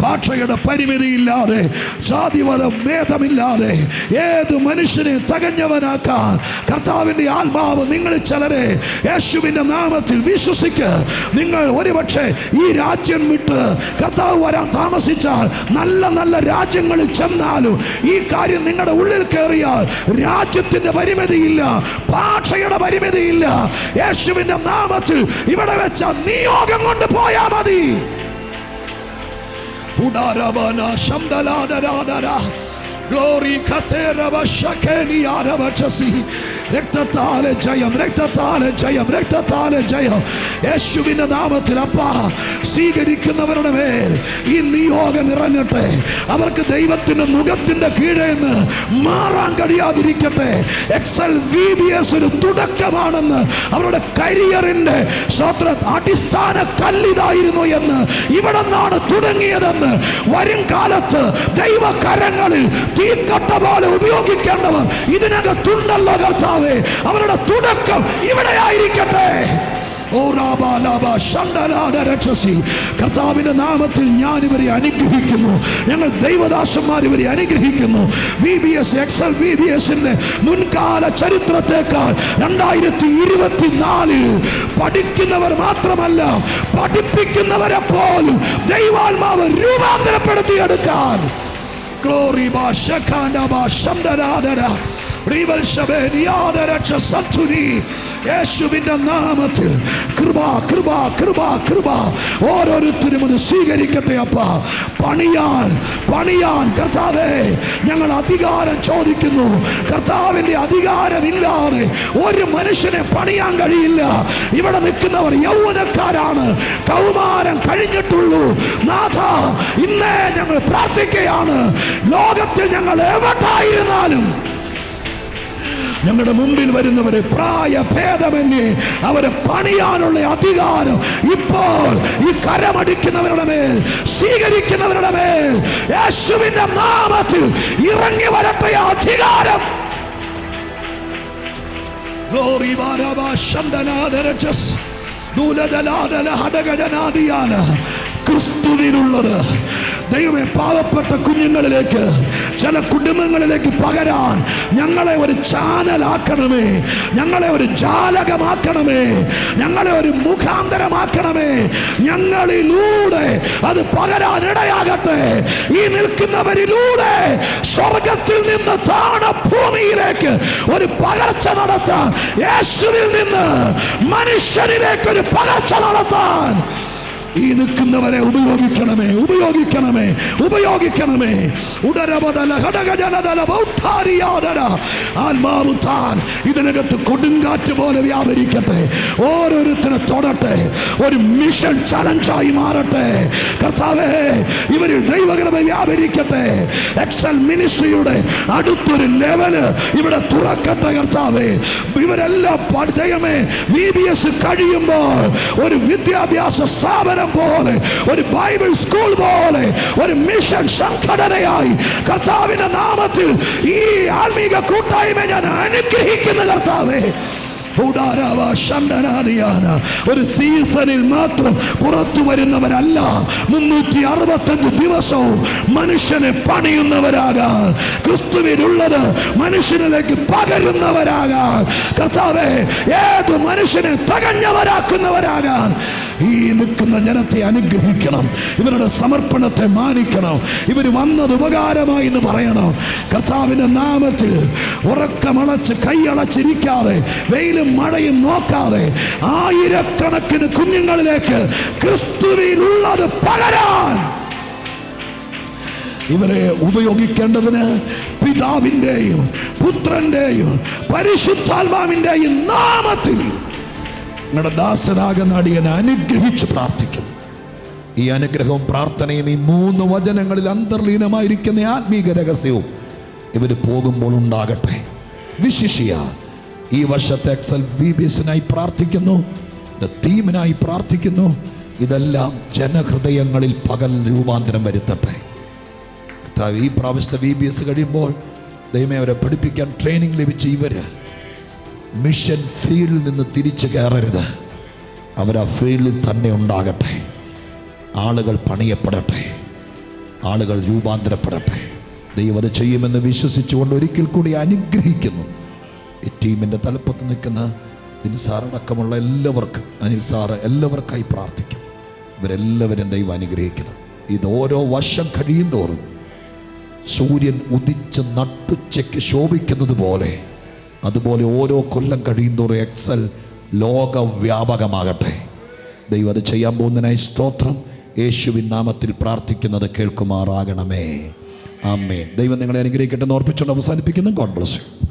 ഭാഷയുടെ പരിമിതിയില്ലാതെ, ജാതിമതം ഭേദമില്ലാതെ ഏത് മനുഷ്യനെ തികഞ്ഞവനാക്കാൻ കർത്താവിൻ്റെ ആത്മാവ് നിങ്ങൾ ചിലരെ യേശുവിൻ്റെ നാമത്തിൽ വിശ്വസിക്ക്. നിങ്ങൾ ഒരുപക്ഷെ ഈ രാജ്യം വിട്ട് കർത്താവ് വരാൻ താമസിച്ചാൽ, നല്ല നല്ല രാജ്യങ്ങളിൽ ചെന്നാലും ഈ കാര്യം നിങ്ങളുടെ ഉള്ളിൽ കയറിയാൽ രാജ്യത്തിൻ്റെ പരിമിതിയില്ല, ഭാഷയുടെ പരിമിതിയില്ല. യേശുവിൻ്റെ നാമത്തിൽ ഇവിടെ വെച്ച നിയോഗം കൊണ്ട് പോയാ മതി. Glory Katerava Shakeni Aravachasi. രക്തത്താലെ ജയം, രക്തത്താലെ ജയം, രക്തത്താലെ ജയം. യേശുവിന്റെ നാമത്തിൽ അപ്പാ സ്വീകരിക്കുന്നവരുടെ മേൽ ഈ നിയോഗം ഇറങ്ങട്ടെ. അവർക്ക് ദൈവത്തിന്റെ മുഖത്തിന്റെ കീഴെ നിന്ന് മാറാൻ കഴിയാതിരിക്കട്ടെ. എക്സൽ VBS ഒരു തുടക്കമാണെന്ന്, അവരുടെ കരിയറിന്റെ അടിസ്ഥാന കല്ലിതായിരുന്നു എന്ന്, ഇവിടെ നിന്നാണ് തുടങ്ങിയതെന്ന് വരും കാലത്ത് ദൈവകരങ്ങളിൽ തീക്കട്ട പോലെ ഉപയോഗിക്കേണ്ടവർ ഇതിനകത്തുണ്ടല്ലോ കർത്താവേ. അവരുടെ തുടക്കം ഇവിടെ ആയിരിക്കട്ടെ. കർത്താവിന്റെ നാമത്തിൽ ഞാൻ ഇവരെ അനുഗ്രഹിക്കുന്നു. ഞങ്ങൾ ദൈവദാസന്മാർ ഇവരെ അനുഗ്രഹിക്കുന്നു. VBS എക്സൽ VBSന്റെ മുൻകാല ചരിത്രത്തെക്കാൾ 2024 പഠിക്കുന്നവർ മാത്രമല്ല, പഠിപ്പിക്കുന്നവരെ പോലും ദൈവാത്മാവ് രൂപാന്തരപ്പെടുത്തിയെടുക്കാൻ. Glory ba shakanda ba shamdara rival shabeniada racha santuni. യേശുവിന്റെ നാമത്തിൽ കൃപ കൃപ കൃപ കൃപ ഓരോരുത്തരും അത് സ്വീകരിക്കട്ടെ. അപ്പ പണിയാൻ കർത്താവേ ഞങ്ങൾ അധികാരം ചോദിക്കുന്നു. കർത്താവിന്റെ അധികാരമില്ലാതെ ഒരു മനുഷ്യനെ പണിയാൻ കഴിയില്ല. ഇവിടെ നിൽക്കുന്നവർ യൗവനക്കാരാണ്, കൗമാരം കഴിഞ്ഞിട്ടുള്ളൂ. നാഥ, ഇന്നേ ഞങ്ങൾ പ്രാർത്ഥിക്കുകയാണ്. ലോകത്തിൽ ഞങ്ങൾ എവിടെയായിരുന്നാലും ഞങ്ങളുടെ മുമ്പിൽ വരുന്നവരെ പ്രായഭേദമന്യേ അവരെ പണിയാനുള്ള അധികാരം ഇപ്പോൾ ഈ കരമടിക്കുന്നവരുടെ മേൽ, സ്വീകരിക്കുന്നവരുടെ മേൽ യേശുവിന്റെ നാമത്തിൽ ഇറങ്ങി വരട്ടെ അധികാരം. Glory Baraba Shandanadarajas Duladala Hadagajanaadiana. ക്രിസ്തുവിനുള്ളത് ദൈവമേ, പാവപ്പെട്ട കുഞ്ഞുങ്ങളിലേക്ക്, ചില കുടുംബങ്ങളിലേക്ക് പകരാൻ ഞങ്ങളെ ഒരു ചാനലാക്കണമേ, ഞങ്ങളെ ഒരു ജാലകമാക്കണമേ, ഞങ്ങളെ ഒരു മുഖാന്തരമാക്കണമേ. ഞങ്ങളിലൂടെ അത് പകരാൻ ഇടയാകട്ടെ. ഈ നിൽക്കുന്നവരിലൂടെ സ്വർഗത്തിൽ നിന്ന് താണ ഭൂമിയിലേക്ക് ഒരു പകർച്ച നടത്താൻ, യേശുവിൽ നിന്ന് മനുഷ്യനിലേക്ക് ഒരു പകർച്ച നടത്താൻ ഈ നിൽക്കുന്നവരെ ഉപയോഗിക്കണമേ, ഉപയോഗിക്കണമേ, ഉപയോഗിക്കണമേ. ആത്മാവ് താൻ ഇതിനകത്ത് കൊടുങ്കാറ്റ് പോലെ വ്യാപരിക്കട്ടെ. ഓരോരുത്തരെ തൊടട്ടെ. ഒരു മിഷൻ ചലഞ്ചായി മാറട്ടെ. കർത്താവേ, ഇവരിൽ ദൈവകൃപ വ്യാപരിക്കട്ടെ. എക്സൽ മിനിസ്ട്രിയുടെ അടുത്തൊരു ലെവല് ഇവിടെ തുറക്കട്ടെ. കർത്താവേ, ഇവരെല്ലാം ദൈവമേ VBS കഴിയുമ്പോൾ ഒരു വിദ്യാഭ്യാസ സ്ഥാപനം പോലെ, ഒരു ബൈബിൾ സ്കൂൾ പോലെ, ഒരു മിഷൻ സംഘടനയായി കർത്താവിന്റെ നാമത്തിൽ ഈ ആത്മീക കൂട്ടായ്മ ഞാൻ അനുഗ്രഹിക്കുന്നു. കർത്താവേ, ഒരു സീസണിൽ മാത്രം പുറത്തു വരുന്നവരല്ല, 365 ദിവസവും മനുഷ്യനെ പണിയുന്നവരാകാൻ, ക്രിസ്തുവിനുള്ളത് മനുഷ്യനിലേക്ക് പകരുന്നവരാകാൻ, കർത്താവേ, ഏത് മനുഷ്യനെ തികഞ്ഞവരാക്കുന്നവരാകാൻ ഈ നിൽക്കുന്ന ജനത്തെ അനുഗ്രഹിക്കണം. ഇവരുടെ സമർപ്പണത്തെ മാനിക്കണം. ഇവർ വന്നത് ഉപകാരമായി എന്ന് പറയണം. കർത്താവിന്റെ നാമത്തിൽ ഉറക്കമടച്ച് കൈയടച്ചിരിക്കാതെ, വെയിലും മഴയും നോക്കാതെ ആയിരക്കണക്കിന് കുഞ്ഞുങ്ങളിലേക്ക് ക്രിസ്തുവിനുള്ളത് പകരാൻ ഇവരെ ഉപയോഗിക്കേണ്ടതിന് പിതാവിൻ്റെയും പുത്രൻ്റെയും പരിശുദ്ധാത്മാവിൻ്റെയും നാമത്തിൽ നിങ്ങളുടെ ദാസനാകുന്ന അടിയനെ അനുഗ്രഹിച്ച് പ്രാർത്ഥിക്കും. ഈ അനുഗ്രഹവും പ്രാർത്ഥനയും ഈ 3 വചനങ്ങളിൽ അന്തർലീനമായിരിക്കുന്ന ആത്മീക രഹസ്യവും ഇവർ പോകുമ്പോൾ ഉണ്ടാകട്ടെ. വിശിഷ്യ ഈ വർഷത്തെ എക്സൽ VBSനായി പ്രാർത്ഥിക്കുന്നു, ടീമിനായി പ്രാർത്ഥിക്കുന്നു. ഇതെല്ലാം ജനഹൃദയങ്ങളിൽ പകൽ രൂപാന്തരം വരുത്തട്ടെ. ഈ പ്രാവശ്യത്തെ VBS കഴിയുമ്പോൾ ദൈവമേ, അവരെ പഠിപ്പിക്കാൻ ട്രെയിനിങ് ലഭിച്ച ഇവര് മിഷൻ ഫീൽഡിൽ നിന്ന് തിരിച്ചു കയറരുത്. അവരാ ഫീൽഡിൽ തന്നെ ഉണ്ടാകട്ടെ. ആളുകൾ പണിയപ്പെടട്ടെ, ആളുകൾ രൂപാന്തരപ്പെടട്ടെ. ദൈവം അത് ചെയ്യുമെന്ന് വിശ്വസിച്ചുകൊണ്ട് ഒരിക്കൽ കൂടി അനുഗ്രഹിക്കുന്നു. ഈ ടീമിൻ്റെ തലപ്പത്ത് നിൽക്കുന്ന സാറടക്കമുള്ള എല്ലാവർക്കും, അനിൽ സാറ് എല്ലാവർക്കായി പ്രാർത്ഥിക്കും. ഇവരെല്ലാവരും ദൈവം അനുഗ്രഹിക്കണം. ഇത് ഓരോ വർഷം കഴിയും തോറും സൂര്യൻ ഉദിച്ച് നട്ടുച്ചയ്ക്ക് ശോഭിക്കുന്നത് പോലെ, അതുപോലെ ഓരോ കൊല്ലം കഴിയും തോറും എക്സൽ ലോകവ്യാപകമാകട്ടെ. ദൈവം അത് ചെയ്യാൻ പോകുന്നതിനായി സ്തോത്രം. യേശുവിൻ നാമത്തിൽ പ്രാർത്ഥിക്കുന്നത് കേൾക്കുമാറാകണമേ. ആമേൻ. ദൈവം നിങ്ങളെ അനുഗ്രഹിക്കട്ടെ എന്ന് ഓർപ്പിച്ചുകൊണ്ട് അവസാനിപ്പിക്കുന്നു. God bless you.